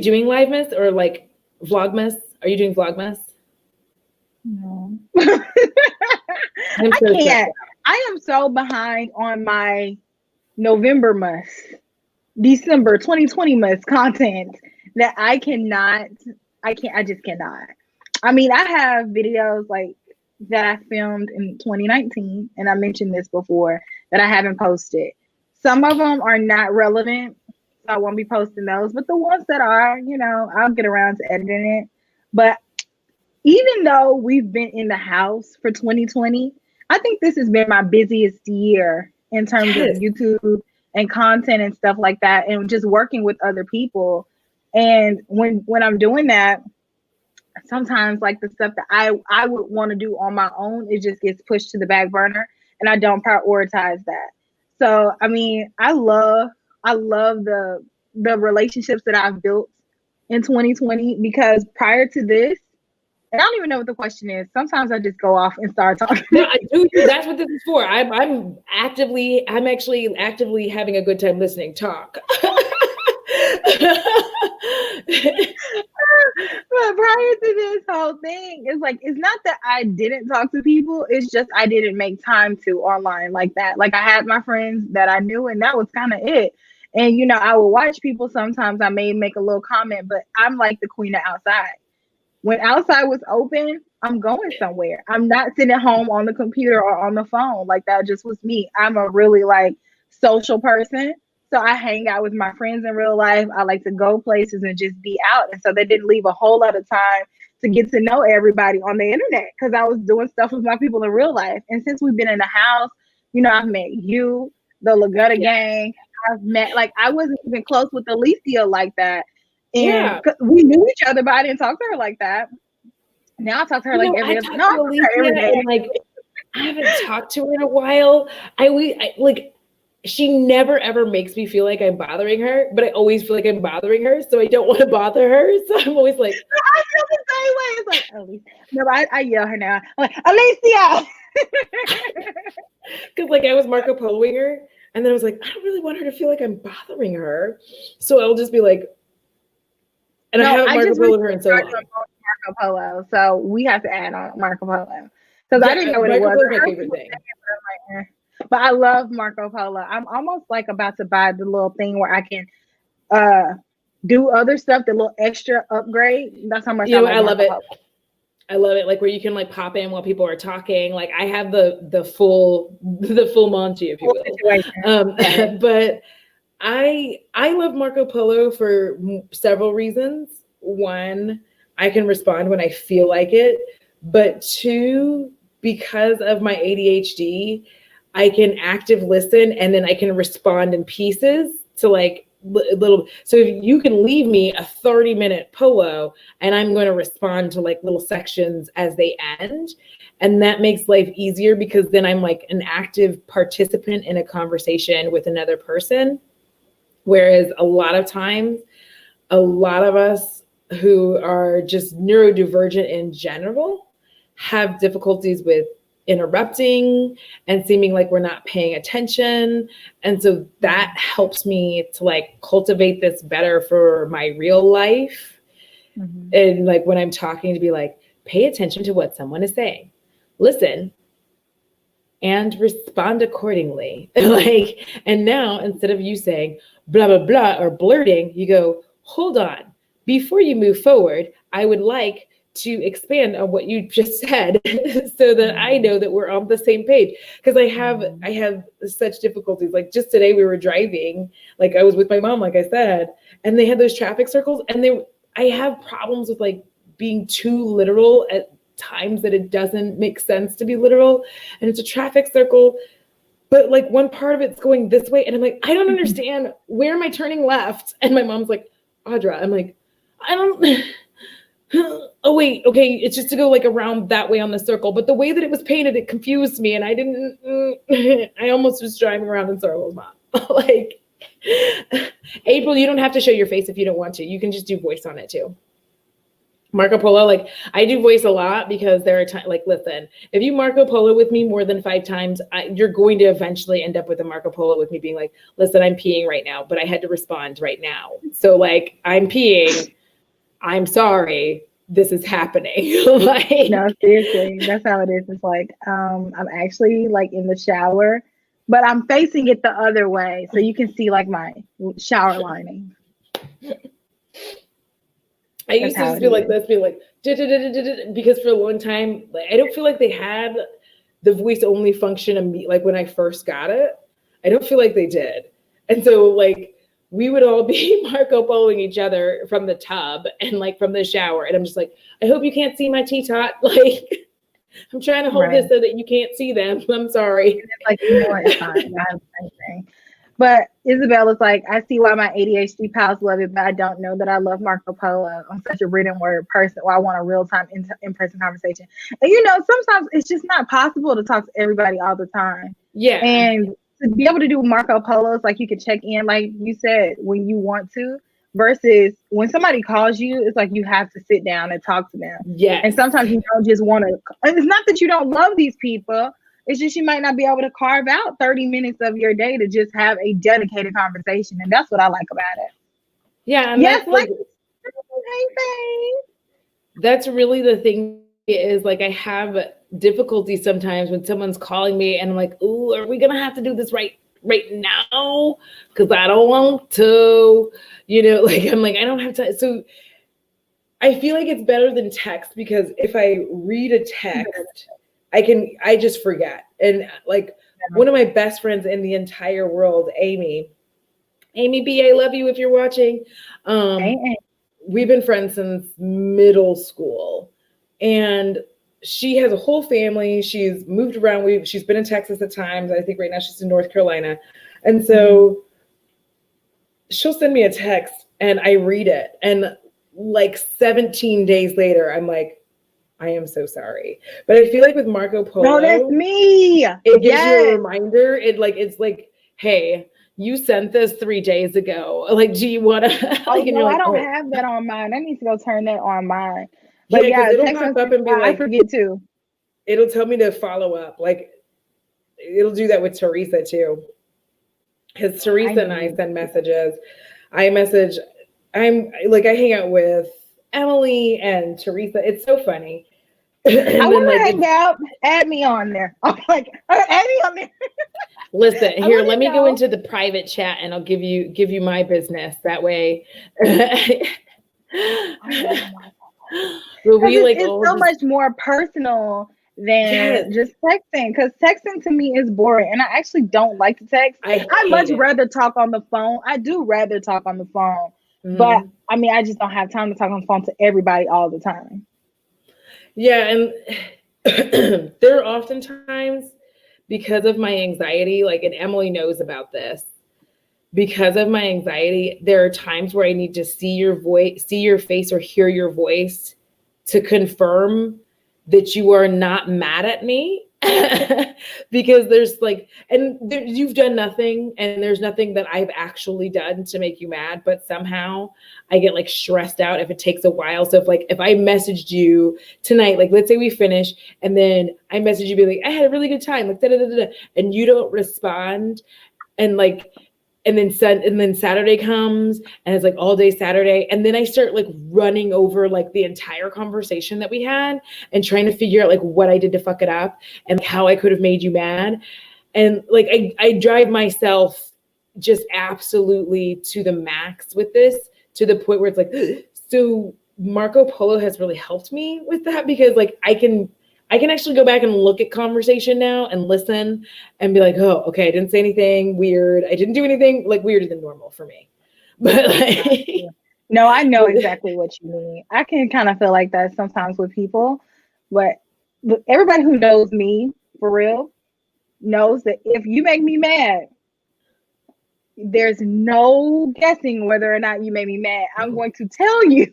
A: doing live miss or like vlogmas? Are you doing vlogmas?
B: No.
A: I
B: can't. I am so behind on my November must, December 2020 must content that I just cannot. I mean, I have videos like that I filmed in 2019, and I mentioned this before, that I haven't posted. Some of them are not relevant, so I won't be posting those. But the ones that are, I'll get around to editing it. But even though we've been in the house for 2020, I think this has been my busiest year in terms of YouTube and content and stuff like that, and just working with other people. And when I'm doing that, sometimes like the stuff that I would want to do on my own, it just gets pushed to the back burner, and I don't prioritize that. So I mean, I love the relationships that I've built in 2020, because prior to this, and I don't even know what the question is. Sometimes I just go off and start talking.
A: No, that's what this is for. I'm actually actively having a good time listening. Talk.
B: But prior to this whole thing, it's like, it's not that I didn't talk to people. It's just I didn't make time to online like that. Like I had my friends that I knew, and that was kind of it. And I would watch people. Sometimes I may make a little comment, but I'm like the queen of outside. When outside was open, I'm going somewhere. I'm not sitting at home on the computer or on the phone. Like that just was me. I'm a really like social person. So I hang out with my friends in real life. I like to go places and just be out. And so they didn't leave a whole lot of time to get to know everybody on the internet, because I was doing stuff with my people in real life. And since we've been in the house, I've met you, the Lagutta gang. I've met, like, I wasn't even close with Alicia like that. And we knew each other, but I didn't talk to her like that. Now I talk to her like every other. No, I talk to her every day.
A: And, like, I haven't talked to her in a while. She never ever makes me feel like I'm bothering her, but I always feel like I'm bothering her, so I don't want to bother her. So I'm always like,
B: I feel the same way. It's like, Alicia. No, I yell her now. I'm like, Alicia.
A: Because like I was Marco Poloing her, and then I was like, I don't really want her to feel like I'm bothering her, so I'll just be like, and I haven't Marco Poloed her in so long.
B: Marco Polo, so we have to add on Marco Polo, because I didn't know what it was.
A: My favorite thing.
B: But I love Marco Polo. I'm almost like about to buy the little thing where I can do other stuff, the little extra upgrade. That's how much I love it.
A: I love it. Like where you can like pop in while people are talking. Like I have the full Monty, if you will. But I love Marco Polo for several reasons. One, I can respond when I feel like it. But two, because of my ADHD, I can active listen, and then I can respond in pieces to like little. So if you can leave me a 30-minute polo, and I'm going to respond to like little sections as they end. And that makes life easier, because then I'm like an active participant in a conversation with another person. Whereas a lot of times, a lot of us who are just neurodivergent in general have difficulties with interrupting and seeming like we're not paying attention. And so that helps me to like cultivate this better for my real life. Mm-hmm. And like when I'm talking, to be like, pay attention to what someone is saying, listen, and respond accordingly. Like, and now instead of you saying blah, blah, blah, or blurting, you go, hold on, before you move forward, I would like to expand on what you just said so that I know that we're on the same page. Because I have such difficulties. Like just today we were driving, like I was with my mom, like I said, and they had those traffic circles, and I have problems with like being too literal at times that it doesn't make sense to be literal. And it's a traffic circle, but like one part of it's going this way, and I'm like, I don't understand, where am I turning left? And my mom's like, Audra. I'm like, oh wait, okay, it's just to go like around that way on the circle. But the way that it was painted, it confused me, and I didn't. I almost was driving around in circles, Mom. Like, April, you don't have to show your face if you don't want to. You can just do voice on it too. Marco Polo, like I do voice a lot because there are times, like, listen, if you Marco Polo with me more than 5 times, you're going to eventually end up with a Marco Polo with me being like, listen, I'm peeing right now, but I had to respond right now. So like, I'm peeing. I'm sorry. This is happening. Like,
B: No, seriously, that's how it is. It's like I'm actually like in the shower, but I'm facing it the other way, so you can see like my shower lining.
A: I used to just be like this, be like, because for a long time, like, I don't feel like they had the voice only function of me, like when I first got it. I don't feel like they did. And so like we would all be Marco Poloing each other from the tub and like from the shower. And I'm just like, I hope you can't see my T-tot. Like, I'm trying to hold this so that you can't see them. I'm sorry.
B: And it's like, you know what, it's fine. I have the same thing. But Isabel is like, I see why my ADHD pals love it, but I don't know that I love Marco Polo. I'm such a written word person. Well, I want a real-time in-person conversation. And you know, sometimes it's just not possible to talk to everybody all the time.
A: Yeah.
B: And to be able to do Marco Polos, like you could check in, like you said, when you want to, versus when somebody calls you, it's like you have to sit down and talk to them.
A: Yeah.
B: And sometimes you don't just want to, it's not that you don't love these people. It's just you might not be able to carve out 30 minutes of your day to just have a dedicated conversation. And that's what I like about it.
A: Yeah. And
B: yes,
A: like,
B: hey,
A: that's really the thing is like, I have difficulty sometimes when someone's calling me and I'm like, ooh, are we going to have to do this right now? Because I don't want to, you know, like, I'm like, I don't have time. So I feel like it's better than text because if I read a text, I just forget. And like one of my best friends in the entire world, Amy B, I love you if you're watching. We've been friends since middle school, and she has a whole family. She's moved around. She's been in Texas at times. I think right now she's in North Carolina. And so she'll send me a text and I read it. And like 17 days later, I'm like, I am so sorry. But I feel like with Marco Polo,
B: no, that's me.
A: It gives you a reminder. It's like, hey, you sent this 3 days ago. Like, do you want to?
B: Like, no, I don't have that on mine. I need to go turn that on mine. But
A: yeah, it'll pop up and be like,
B: I forget too.
A: It'll tell me to follow up. Like, it'll do that with Teresa too. Because Teresa and I send messages. I hang out with Emily and Teresa. It's so funny.
B: I want to hang out. Add me on there. I'm like, add me on there.
A: Listen, here, let me go into the private chat and I'll give you my business. That way.
B: It's so much more personal than just texting, because texting to me is boring, and I actually don't like to text. I'd much rather talk on the phone. I do rather talk on the phone, but I mean, I just don't have time to talk on the phone to everybody all the time.
A: Yeah, and there are oftentimes, because of my anxiety, like, and Emily knows about this, because of my anxiety, there are times where I need to see your voice, see your face, or hear your voice to confirm that you are not mad at me. Because there's like, you've done nothing, and there's nothing that I've actually done to make you mad, but somehow I get like stressed out if it takes a while. So if I messaged you tonight, like let's say we finish and then I message you, be like, I had a really good time, like and you don't respond, and then Saturday comes and it's like all day Saturday. And then I start like running over like the entire conversation that we had and trying to figure out like what I did to fuck it up and how I could have made you mad. And like, I drive myself just absolutely to the max with this, to the point where it's like, so Marco Polo has really helped me with that, because like I can actually go back and look at conversation now and listen and be like, oh, okay, I didn't say anything weird. I didn't do anything like weirder than normal for me. But like,
B: no, I know exactly what you mean. I can kind of feel like that sometimes with people, but everybody who knows me for real knows that if you make me mad, there's no guessing whether or not you made me mad. I'm going to tell you.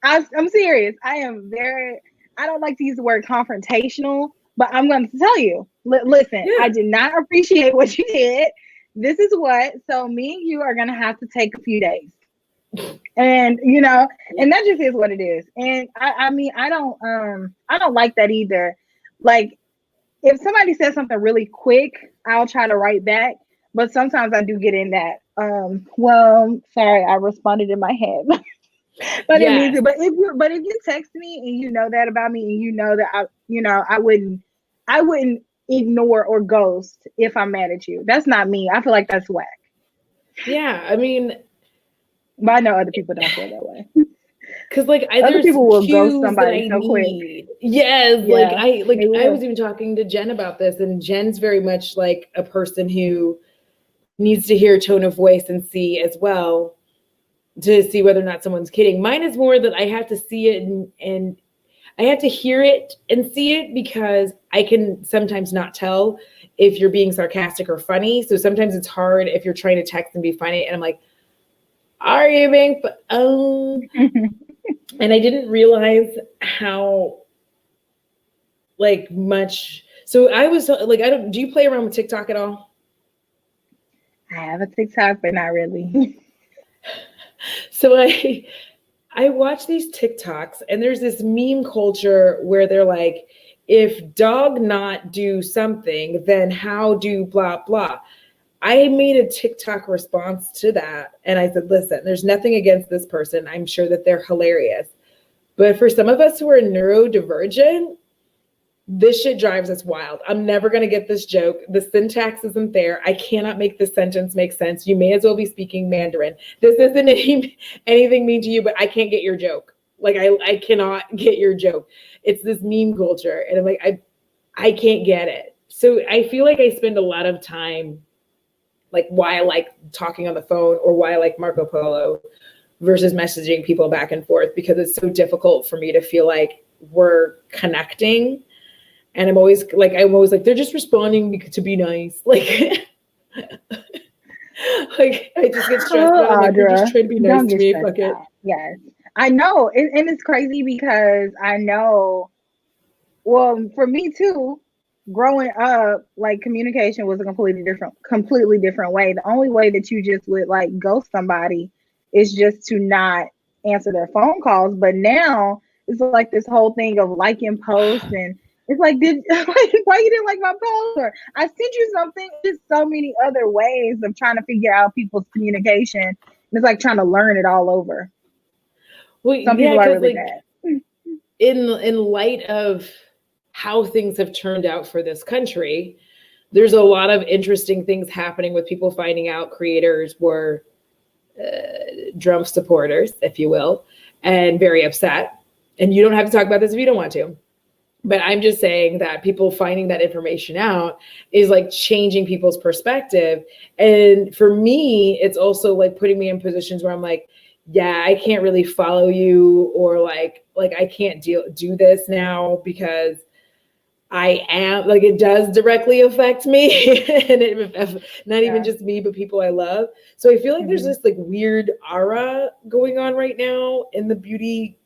B: I'm serious. I don't like to use the word confrontational, but I'm going to tell you, listen,
A: Yeah.
B: I did not appreciate what you did. This is what, so me and you are going to have to take a few days. And, and that just is what it is. And I mean, I don't like that either. Like, if somebody says something really quick, I'll try to write back. But sometimes I do get in that, well, sorry, I responded in my head. I didn't mean
A: Yes.
B: to. But if you text me and you know that about me and you know that I wouldn't ignore or ghost if I'm mad at you. That's not me. I feel like that's whack.
A: Yeah. I mean,
B: But I know other people don't feel that way.
A: because like
B: Other
A: there's
B: people will ghost
A: cues that
B: somebody
A: I
B: so quick.
A: need. Yes,
B: Yeah,
A: I was even talking to Jen about this, and Jen's very much like a person who needs to hear tone of voice and see as well to see whether or not someone's kidding. Mine is more that I have to see it and I have to hear it and see it because I can sometimes not tell if you're being sarcastic or funny. So sometimes it's hard if you're trying to text and be funny, and I'm like, are you being? And I didn't realize how like much. So I was like, I don't. Do you play around with TikTok at all?
B: I have a TikTok, but not really.
A: So I watch these TikToks, and there's this meme culture where they're like, if dog not do something, then how do blah blah. I made a TikTok response to that, and I said, listen, there's nothing against this person. I'm sure that they're hilarious. But for some of us who are neurodivergent, this shit drives us wild. I'm never going to get this joke. The syntax isn't there. I cannot make this sentence make sense. You may as well be speaking Mandarin. This isn't anything mean to you, but I can't get your joke. Like, I cannot get your joke. It's this meme culture. And I'm like, I can't get it. So I feel like I spend a lot of time, like why I like talking on the phone or why I like Marco Polo versus messaging people back and forth, because it's so difficult for me to feel like we're connecting. And I'm always like, they're just responding to be nice. Like, like I just get stressed out. I'm like, they're just trying to be nice to me. Fuck it.
B: Yes, I know. And it's crazy because I know, well, for me too, growing up, like communication was a completely different way. The only way that you just would like ghost somebody is just to not answer their phone calls. But now it's like this whole thing of liking posts, and it's like, why you didn't like my post? Or I sent you something. There's so many other ways of trying to figure out people's communication. It's like trying to learn it all over.
A: Well,
B: Some
A: yeah,
B: people are
A: because
B: really
A: like
B: bad.
A: in light of how things have turned out for this country, there's a lot of interesting things happening with people finding out creators were Trump supporters, if you will, and very upset. And you don't have to talk about this if you don't want to. But I'm just saying that people finding that information out is like changing people's perspective. And for me, it's also like putting me in positions where I'm like, yeah, I can't really follow you, or like I can't do this now because I am like, it does directly affect me and not even just me, but people I love. So I feel like there's this like weird aura going on right now in the beauty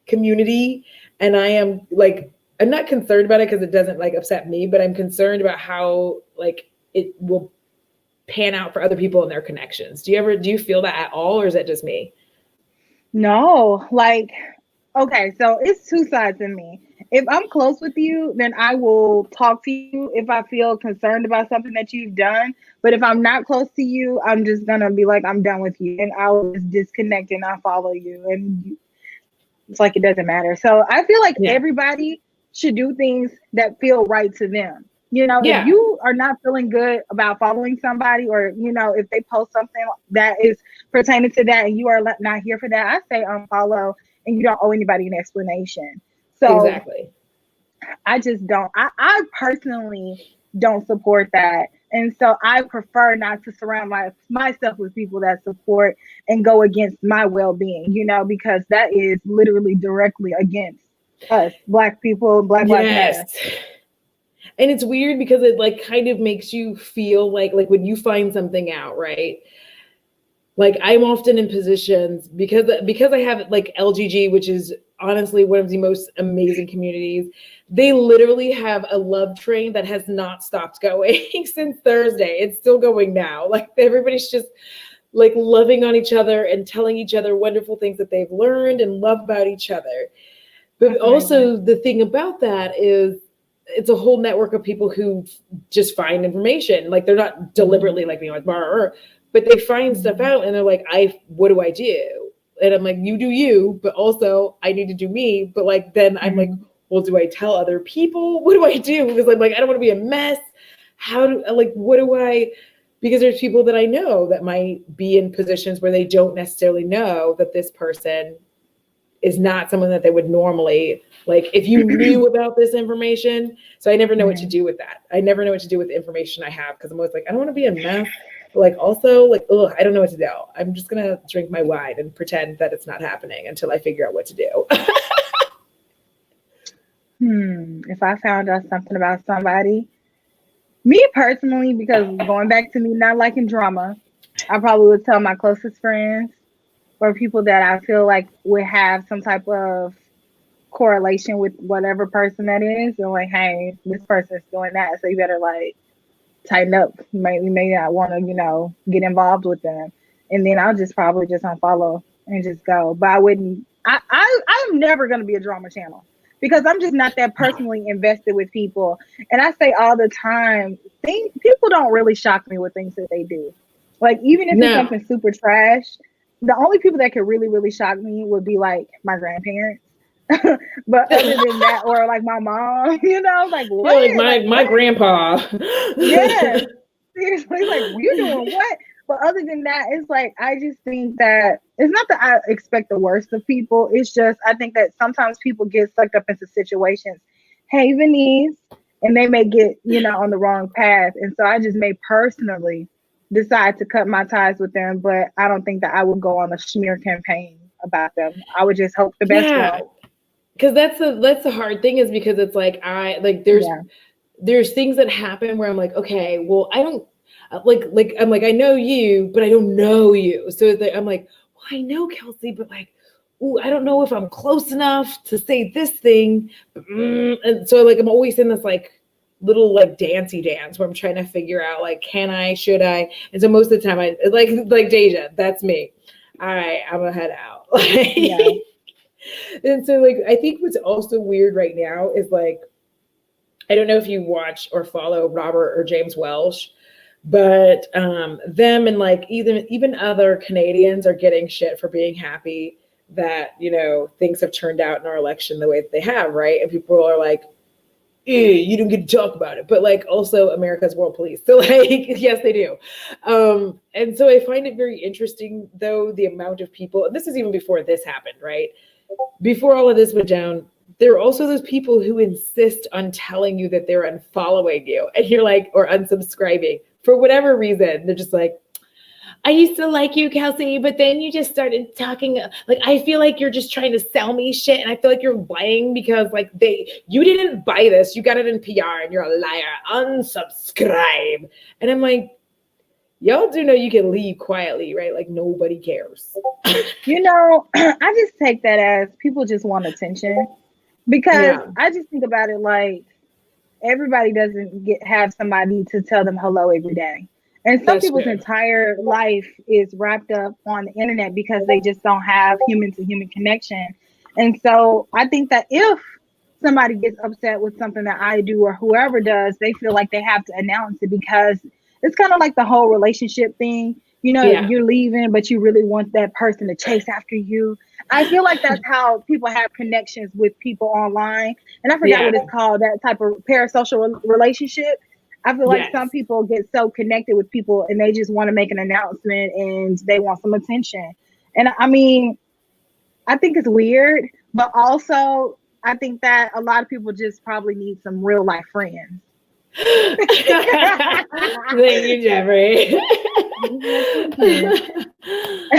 A: community. And I am like, I'm not concerned about it because it doesn't like upset me, but I'm concerned about how like it will pan out for other people and their connections. Do you feel that at all, or is that just me?
B: No, like, okay, so it's two sides in me. If I'm close with you, then I will talk to you if I feel concerned about something that you've done. But if I'm not close to you, I'm just gonna be like, I'm done with you, and I'll just disconnect and not follow you. And it's like it doesn't matter. So I feel like everybody should do things that feel right to them. If you are not feeling good about following somebody, or if they post something that is pertaining to that and you are not here for that, I say unfollow, and you don't owe anybody an explanation. So
A: exactly.
B: I just don't. I personally don't support that. And so I prefer not to surround myself with people that support and go against my well-being, because that is literally directly against us, Black people, Black Lives Matter.
A: And it's weird because it like kind of makes you feel like when you find something out, right? like I'm often in positions because I have like LGG, which is honestly one of the most amazing communities. They literally have a love train that has not stopped going since Thursday. It's still going now. Like everybody's just like loving on each other and telling each other wonderful things that they've learned and love about each other. But
B: That's
A: also
B: amazing.
A: the thing about that is it's a whole network of people who just find information. Like they're not deliberately like being like, but they find stuff
B: Mhm.
A: out and they're like, what do I do? And I'm like, you do you, but also I need to do me. But like, then I'm like,
B: Mhm.
A: well, do I tell other people? What do I do? Because I'm like, I don't want to be a mess. What do I, because there's people that I know that might be in positions where they don't necessarily know that this person is not someone that they would normally like if you knew about this information. So I never know what to
B: Mhm.
A: do with that. I never know what to do with the information I have because I'm always like, I don't want to be a mess. But like also like, ugh, I don't know what to do. I'm just gonna drink my wine and pretend that it's not happening until I figure out what to do.
B: If I found out something about somebody, me personally, because going back to me not liking drama, I probably would tell my closest friends or people that I feel like would have some type of correlation with whatever person that is, and like, hey, this person's doing that, so you better like tighten up. You may not want to, get involved with them, and then I'll just probably just unfollow and just go. But I wouldn't. I'm never gonna be a drama channel because I'm just not that
A: No.
B: personally invested with people. And I say all the time, people don't really shock me with things that they do. Like even if it's
A: No.
B: something super trash, the only people that could really really shock me would be like my grandparents. But other than that, or like my mom, like
A: You're like
B: what,
A: my grandpa.
B: Yes, seriously, like you doing what? But other than that, it's like I just think that it's not that I expect the worst of people. It's just I think that sometimes people get sucked up into situations, hey Venice, and they may get on the wrong path, and so I just may personally decide to cut my ties with them. But I don't think that I would go on a smear campaign about them. I would just hope the best for
A: Yeah,
B: them.
A: because that's the hard thing is because it's like I like
B: Yeah.
A: there's things that happen where I'm like, okay, well, I don't I'm like, I know you, but I don't know you. So it's like, I'm like, well, I know Kelsee, but like, ooh, I don't know if I'm close enough to say this thing. And so like, I'm always in this like little like dancey dance where I'm trying to figure out like, can I, should I? And so most of the time I like Deja, that's me. All right, I'm gonna head out.
B: Yeah.
A: And so like, I think what's also weird right now is like, I don't know if you watch or follow Robert or James Welsh, but them and like even other Canadians are getting shit for being happy that things have turned out in our election the way that they have, right? And people are like, you don't get to talk about it, but like also America's world police. So like, yes, they do. And so I find it very interesting though the amount of people, and this is even before this happened, right? Before all of this went down, there are also those people who insist on telling you that they're unfollowing you and you're like, or unsubscribing for whatever reason. They're just like, I used to like you, Kelsee, but then you just started talking. Like, I feel like you're just trying to sell me shit. And I feel like you're lying because like you didn't buy this. You got it in PR and you're a liar. Unsubscribe. And I'm like, y'all do know you can leave quietly, right? Like nobody cares.
B: I just take that as people just want attention because
A: Yeah,
B: I just think about it like everybody doesn't have somebody to tell them hello every day. And some
A: that's
B: people's
A: true.
B: entire life is wrapped up on the internet because they just don't have human to human connection. And so I think that if somebody gets upset with something that I do or whoever does, they feel like they have to announce it because it's kind of like the whole relationship thing.
A: Yeah.
B: You're leaving, but you really want that person to chase after you. I feel like that's how people have connections with people online. And I forgot
A: Yeah.
B: what it's called, that type of parasocial relationship. I feel like some
A: Yes.
B: people get so connected with people and they just want to make an announcement and they want some attention. And I mean, I think it's weird, but also I think that a lot of people just probably need some real life friends.
A: Thank you, Jeffrey.
B: Thank you.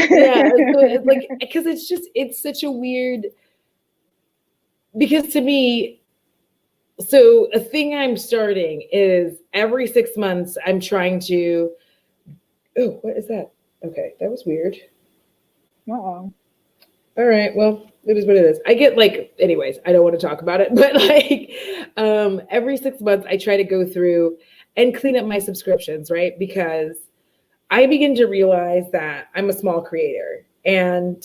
A: Yeah, so it's like because it's such a weird because to me, so a thing I'm starting is every 6 months I'm trying to. Oh, what is that? Okay, that was weird.
B: Uh-oh.
A: All right, well, it is what it is. I get like, anyways, I don't want to talk about it, but like every 6 months I try to go through and clean up my subscriptions, right? Because I begin to realize that I'm a small creator, and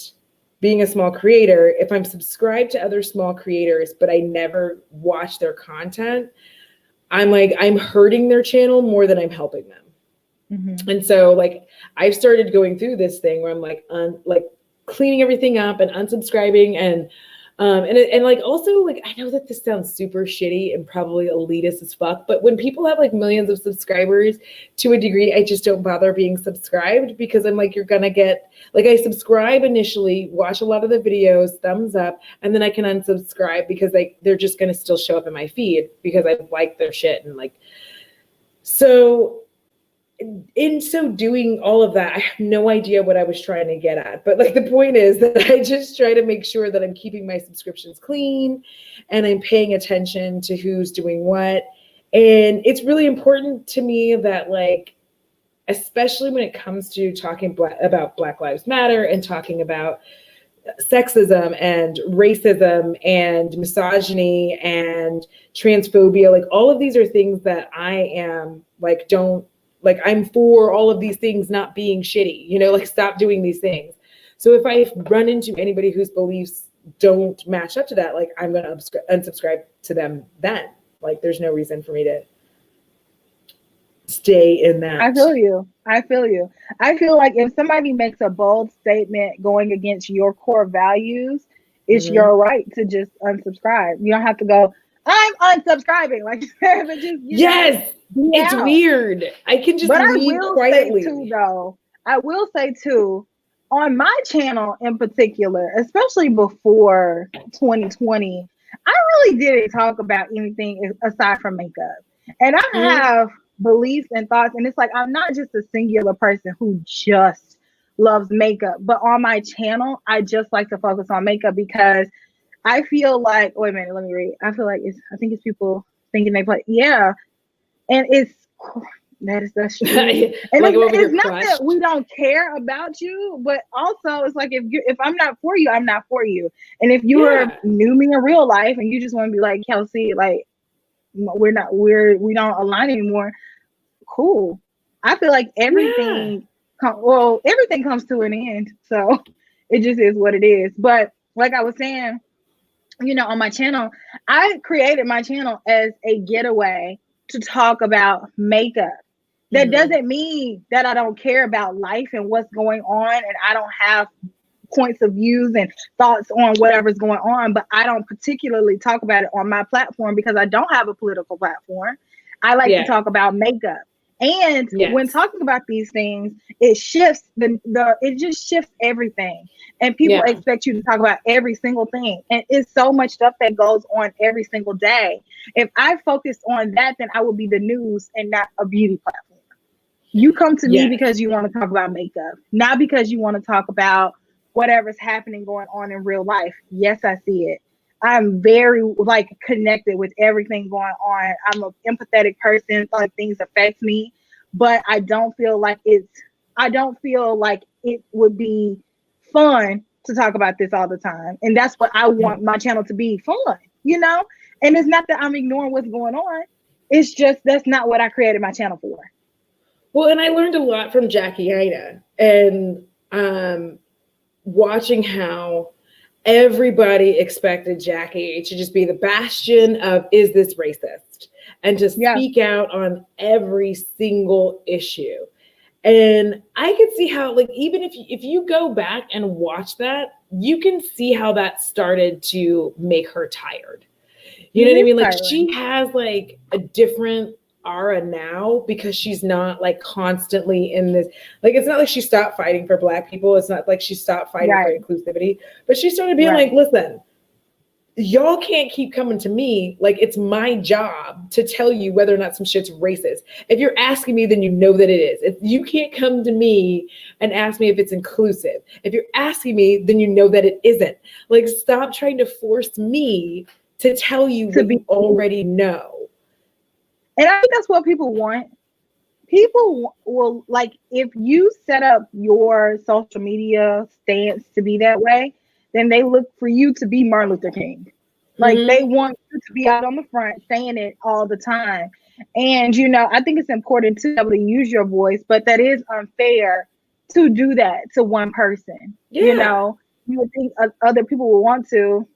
A: being a small creator, if I'm subscribed to other small creators, but I never watch their content, I'm like, I'm hurting their channel more than I'm helping them.
B: Mm-hmm.
A: And so like I've started going through this thing where I'm like cleaning everything up and unsubscribing and like also like I know that this sounds super shitty and probably elitist as fuck, but when people have like millions of subscribers, to a degree, I just don't bother being subscribed because I'm like, you're gonna get like I subscribe initially, watch a lot of the videos, thumbs up, and then I can unsubscribe because they're just gonna still show up in my feed because I like their shit and like so in so doing all of that, I have no idea what I was trying to get at. But like the point is that I just try to make sure that I'm keeping my subscriptions clean and I'm paying attention to who's doing what. And it's really important to me that like, especially when it comes to talking about Black Lives Matter and talking about sexism and racism and misogyny and transphobia, like all of these are things that I am like, don't like, I'm for all of these things not being shitty, you know, like stop doing these things. So if I run into anybody whose beliefs don't match up to that, like I'm going to unsubscribe to them then. Like there's no reason for me to stay in that.
B: I feel you. I feel like if somebody makes a bold statement going against your core values, it's your right to just unsubscribe. You don't have to go, I'm unsubscribing. Like, but just,
A: yes, it's
B: out.
A: Weird. I can just
B: but
A: leave
B: I will
A: quietly.
B: Say too, though, I will say too, on my channel in particular, especially before 2020, I really didn't talk about anything aside from makeup. And I have beliefs and thoughts, and it's like I'm not just a singular person who just loves makeup, but on my channel, I just like to focus on makeup because I feel like, wait a minute, let me read. I feel like I think it's people thinking they play, yeah, and that's true. And
A: like
B: it's not that we don't care about you, but also it's like if I'm not for you, I'm not for you. And if you knew me in real life and you just want to be like, Kelsee, like we don't align anymore, cool. I feel like everything everything comes to an end. So it just is what it is. But like I was saying, on my channel, I created my channel as a getaway to talk about makeup. That doesn't mean that I don't care about life and what's going on and I don't have points of views and thoughts on whatever's going on, but I don't particularly talk about it on my platform because I don't have a political platform. I like to talk about makeup. And when talking about these things, it shifts it just shifts everything. And people expect you to talk about every single thing. And it's so much stuff that goes on every single day. If I focused on that, then I would be the news and not a beauty platform. You come to me because you want to talk about makeup, not because you want to talk about whatever's happening going on in real life. Yes, I see it. I'm very connected with everything going on. I'm an empathetic person. Like things affect me, but I don't feel like it would be fun to talk about this all the time. And that's what I want my channel to be, fun, And it's not that I'm ignoring what's going on. It's just that's not what I created my channel for.
A: Well, and I learned a lot from Jackie Aina and watching how everybody expected Jackie to just be the bastion of, is this racist? And to speak out on every single issue. And I could see how, like, even if you go back and watch that, you can see how that started to make her tired. You know what I mean? Like, she has like a different aura now because she's not like constantly in this, like, it's not like she stopped fighting for Black people. It's not like she stopped fighting for inclusivity, but she started being like, listen, y'all can't keep coming to me. Like, it's my job to tell you whether or not some shit's racist. If you're asking me, then you know that it is. If you can't come to me and ask me if it's inclusive. If you're asking me, then you know that it isn't. Like, stop trying to force me to tell you what you already know.
B: And I think that's what people want. people will like if you set up your social media stance to be that way, then they look for you to be Martin Luther King. Like they want you to be out on the front saying it all the time. And I think it's important to be able to use your voice, but that is unfair to do that to one person.
A: Yeah.
B: You would think other people will want to,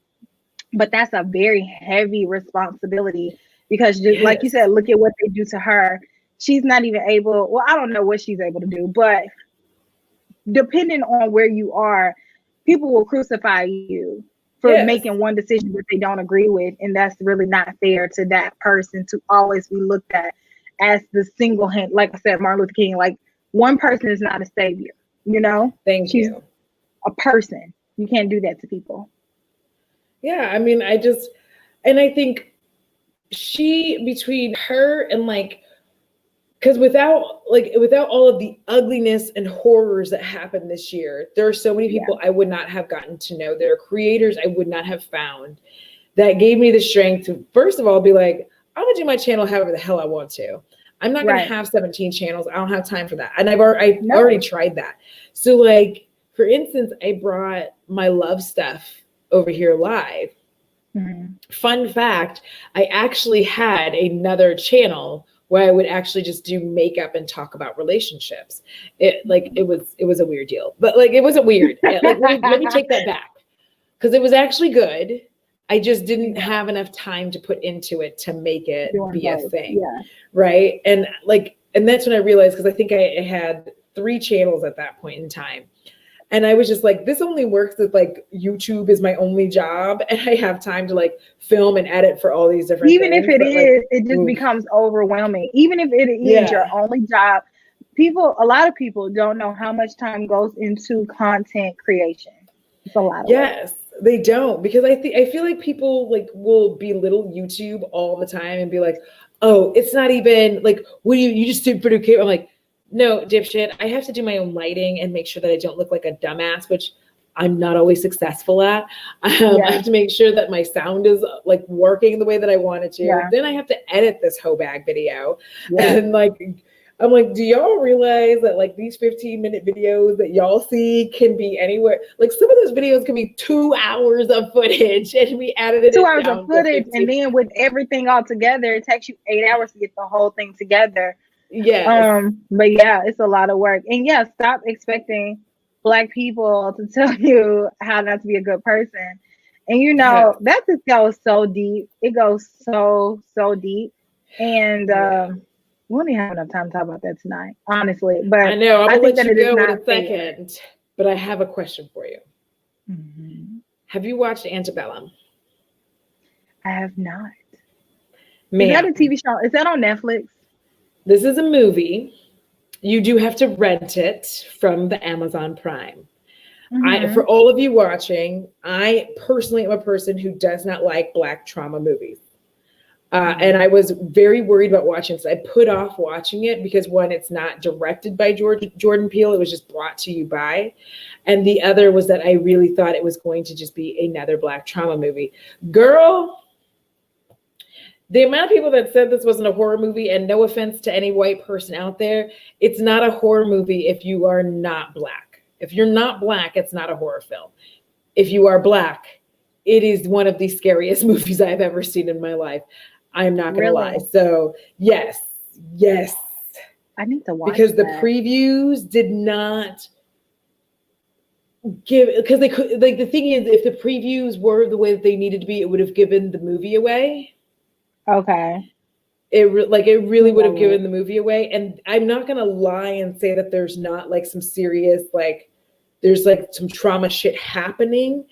B: but that's a very heavy responsibility because just like you
A: Yes.
B: said, look at what they do to her. She's not even able, well, I don't know what she's able to do, but depending on where you are, people will crucify you for
A: Yes.
B: making one decision that they don't agree with. And that's really not fair to that person to always be looked at as the single hand. Like I said, Martin Luther King, like one person is not a savior,
A: Thank
B: she's
A: you.
B: a person. You can't do that to people.
A: Yeah, I mean, and I think between her and because without all of the ugliness and horrors that happened this year, there are so many people I would not have gotten to know. There are creators I would not have found that gave me the strength to, first of all, be like, I'm gonna do my channel however the hell I want to. I'm not gonna have 17 channels. I don't have time for that. And I've already tried that. So like, for instance, I brought my love stuff over here live. Mm-hmm. Fun fact, I actually had another channel where I would actually just do makeup and talk about relationships. It was a weird deal, but like, it wasn't weird. Let me take that back, because it was actually good. I just didn't have enough time to put into it to make it be a thing. Yeah. Right. And that's when I realized, because I think I had 3 channels at that point in time. And I was just like, this only works if like YouTube is my only job and I have time to like film and edit for all these different
B: Even
A: things.
B: If it is, it just becomes overwhelming. Even if it is your only job, a lot of people don't know how much time goes into content creation. It's a lot of work.
A: They don't, because I feel like people like will belittle YouTube all the time and be like, oh, it's not even like, what do you just do video camera? I'm like, no, dipshit. I have to do my own lighting and make sure that I don't look like a dumbass, which I'm not always successful at. I have to make sure that my sound is like working the way that I want it to. Yeah. Then I have to edit this hoe bag video. Yeah. And like, I'm like, do y'all realize that like these 15-minute videos that y'all see can be anywhere? Like some of those videos can be 2 hours of footage and we added it
B: 2 hours of footage. And then with everything all together, it takes you 8 hours to get the whole thing together.
A: Yeah.
B: But yeah, it's a lot of work. And yeah, stop expecting Black people to tell you how not to be a good person. And that just goes so deep. It goes so deep. And we don't even have enough time to talk about that tonight, honestly. But
A: I know I'm gonna let you go in a second. But I have a question for you. Mm-hmm. Have you watched Antebellum?
B: I have not.
A: Ma'am.
B: Is that a TV show? Is that on Netflix?
A: This is a movie. You do have to rent it from the Amazon Prime. Mm-hmm. For all of you watching, I personally am a person who does not like Black trauma movies. And I was very worried about watching this. I put off watching it because, one, it's not directed by Jordan Peele. It was just brought to you by. And the other was that I really thought it was going to just be another Black trauma movie. Girl, the amount of people that said this wasn't a horror movie, and no offense to any white person out there, it's not a horror movie if you are not Black. If you're not Black, it's not a horror film. If you are Black, it is one of the scariest movies I've ever seen in my life. I'm not going to lie. So yes.
B: I need to watch
A: because the previews did not give, because they could, like, the thing is, if the previews were the way that they needed to be, it would have given the movie away.
B: Okay.
A: It really would have given the movie away. And I'm not going to lie and say that there's not like some serious, like there's like some trauma shit happening,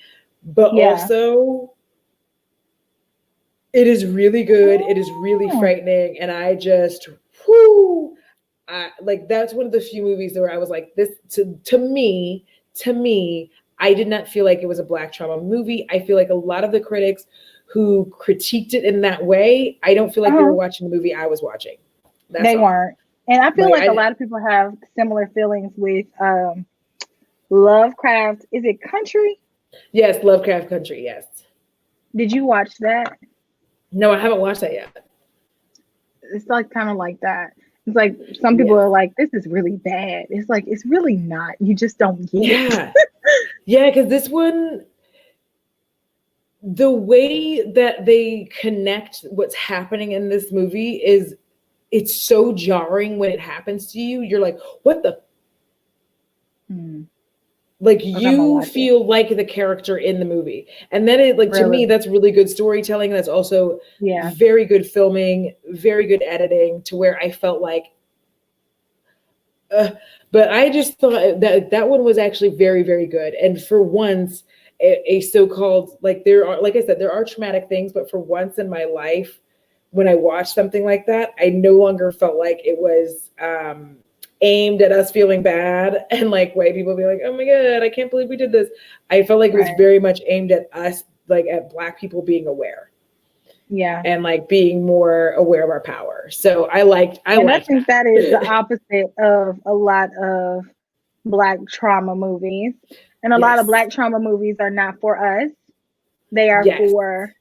A: but also it is really good. It is really frightening. And I just, that's one of the few movies where I was like, this to me, I did not feel like it was a Black trauma movie. I feel like a lot of the critics who critiqued it in that way, I don't feel like they were watching the movie I was watching.
B: They weren't. And I feel like a lot of people have similar feelings with Lovecraft. Is it Country?
A: Yes, Lovecraft Country, yes.
B: Did you watch that?
A: No, I haven't watched that yet.
B: It's like kind of like that. It's like some people
A: Yeah.
B: are like, this is really bad. It's like, it's really not. You just don't get it.
A: Yeah. Yeah, because this one, the way that they connect what's happening in this movie is, it's so jarring when it happens to you. You're like, what the? Like,
B: I'm gonna
A: you
B: watch it.
A: feel like the character in the movie. And then it, like, to me,
B: Really?
A: that's really good storytelling. That's also
B: Yeah.
A: very good filming, very good editing, to where I felt like, but I just thought that one was actually very, very good. And for once, a so-called, like, there are, like I said, there are traumatic things, but for once in my life, when I watched something like that, I no longer felt like it was aimed at us feeling bad, and like white people be like, oh my God, I can't believe we did this. I felt like it was
B: Right.
A: very much aimed at us, like at Black people being aware.
B: Yeah.
A: And like being more aware of our power. So I
B: think that is the opposite of a lot of Black trauma movies. And a lot of
A: Yes.
B: Black trauma movies are not for us. They are
A: Yes.
B: for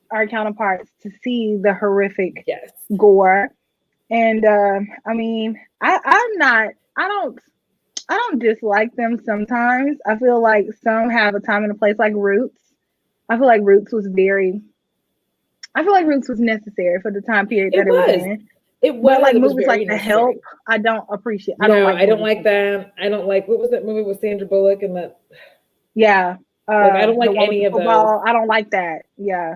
B: our counterparts to see the horrific
A: Yes.
B: gore. And I mean, I don't dislike them sometimes. I feel like some have a time and a place, like Roots. I feel like Roots was necessary for the time period that it was in.
A: It was.
B: But like
A: It was
B: movies
A: very
B: like The
A: necessary.
B: Help, I don't appreciate.
A: I don't like that. I don't like, what was that movie with Sandra Bullock and that?
B: Yeah.
A: Like, I don't
B: the
A: like
B: one with
A: any
B: the
A: of those.
B: football, I don't like that. Yeah.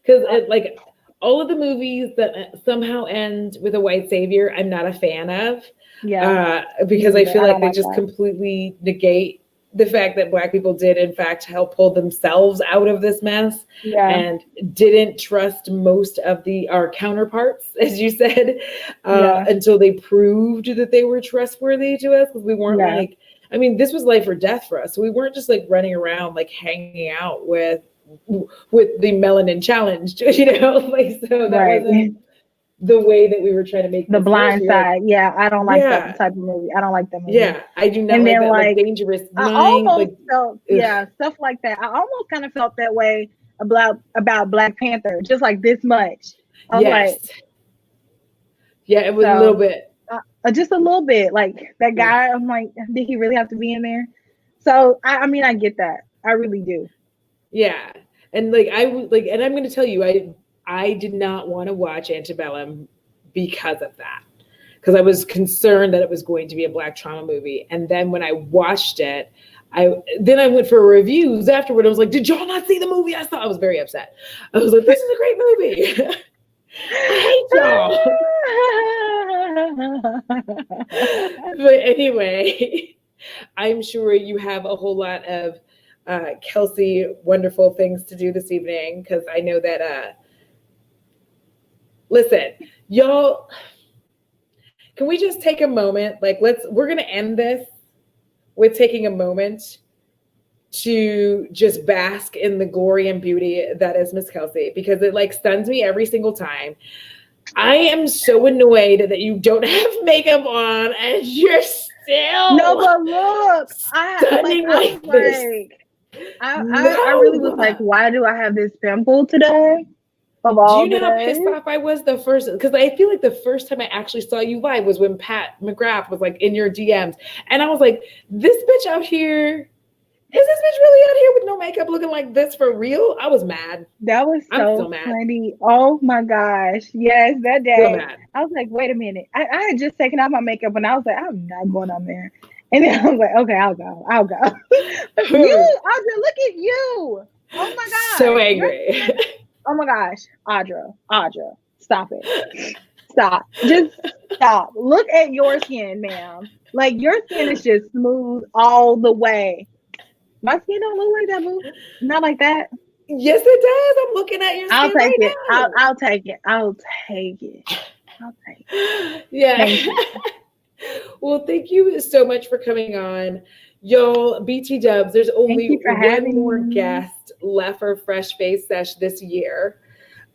A: Because like all of the movies that somehow end with a white savior, I'm not a fan of.
B: Yeah.
A: Because I feel like
B: don't
A: they
B: like
A: just
B: that.
A: completely negate the fact that Black people did in fact help pull themselves out of this mess,
B: Yeah.
A: and didn't trust most of our counterparts, as you said,
B: Yeah.
A: until they proved that they were trustworthy to us. Because we weren't
B: Yeah.
A: like, I mean, this was life or death for us. So we weren't just like running around like hanging out with the melanin challenge, you know, like, so that
B: Right.
A: wasn't the way that we were trying to make
B: The
A: this
B: Blind
A: movie. Like,
B: Side. Yeah, I don't like that type of movie. I don't like that movie.
A: yeah, I do not
B: And
A: like
B: then,
A: that, like,
B: like,
A: Dangerous
B: I
A: Mind.
B: almost
A: Like,
B: felt, yeah, stuff like that. I almost kind of felt that way about Black Panther, just like this much. I was
A: yes.
B: like,
A: yeah, it was a little bit.
B: Just a little bit. Like that guy, I'm like, did he really have to be in there? So I mean, I get that. I really do.
A: Yeah, and like and I'm going to tell you, I did not want to watch Antebellum because of that, because I was concerned that it was going to be a Black trauma movie. And then when I watched it, I went for reviews afterward. I was like, did y'all not see the movie I saw? I was very upset. I was like, this is a great movie. I hate y'all. But anyway, I'm sure you have a whole lot of Kelsee wonderful things to do this evening, because I know that listen, y'all, can we just take a moment? Like, we're gonna end this with taking a moment to just bask in the glory and beauty that is Miss Kelsee, because it like stuns me every single time. I am so annoyed that you don't have makeup on and you're still
B: but look,
A: stunning like this.
B: I really was like, why do I have this pimple today? Of all
A: do you know how
B: days?
A: pissed off I was the first? Because I feel like the first time I actually saw you live was when Pat McGrath was like in your DMs, and I was like, this bitch out here. Is this bitch really out here with no makeup looking like this for real? I was mad.
B: That was so funny. Oh my gosh. Yes, that day.
A: So mad.
B: I was like, wait a minute. I had just taken out my makeup and I was like, I'm not going on there. And then I was like, okay, I'll go. You, Audra, look at you. Oh my gosh.
A: So angry.
B: Oh my gosh. Audra, stop it. Stop. Just stop. Look at your skin, ma'am. Like, your skin is just smooth all the way. My skin don't look like that, boo. Not like that.
A: Yes, it does. I'm looking at your skin now.
B: I'll take it. I'll take it.
A: Yeah. Well, thank you so much for coming on. Y'all, BT Dubs, there's only one more guest left for Fresh Face Sesh this year.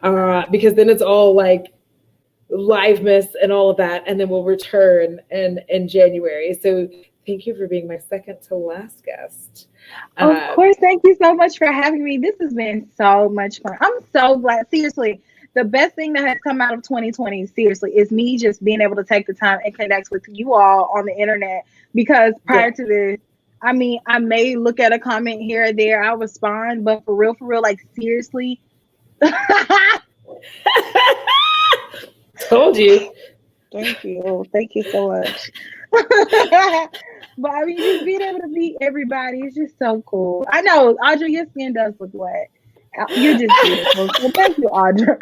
A: Because then it's all like live miss and all of that, and then we'll return in January. So thank you for being my second to last guest.
B: Of course, thank you so much for having me. This has been so much fun. I'm so glad. Seriously, the best thing that has come out of 2020, seriously, is me just being able to take the time and connect with you all on the internet. Because prior to this, I mean, I may look at a comment here or there, I'll respond, but for real, like seriously.
A: Told you.
B: Thank you so much. But I mean, just being able to meet everybody is just so cool. I know, Audra, your skin does look wet. You're just beautiful. So thank you, Audra.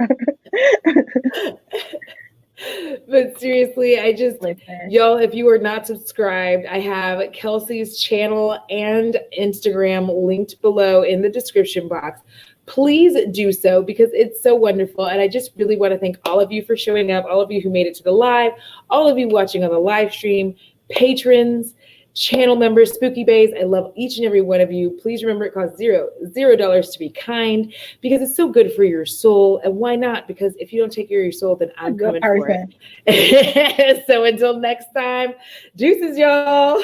A: But seriously,
B: Listen.
A: y'all, if you are not subscribed, I have Kelsee's channel and Instagram linked below in the description box. Please do so because it's so wonderful. And I just really want to thank all of you for showing up, all of you who made it to the live, all of you watching on the live stream, patrons, channel members, Spooky Bays. I love each and every one of you. Please remember it costs $0 to be kind because it's so good for your soul. And why not? Because if you don't take care of your soul, then I'm coming for it. So until next time, deuces, y'all.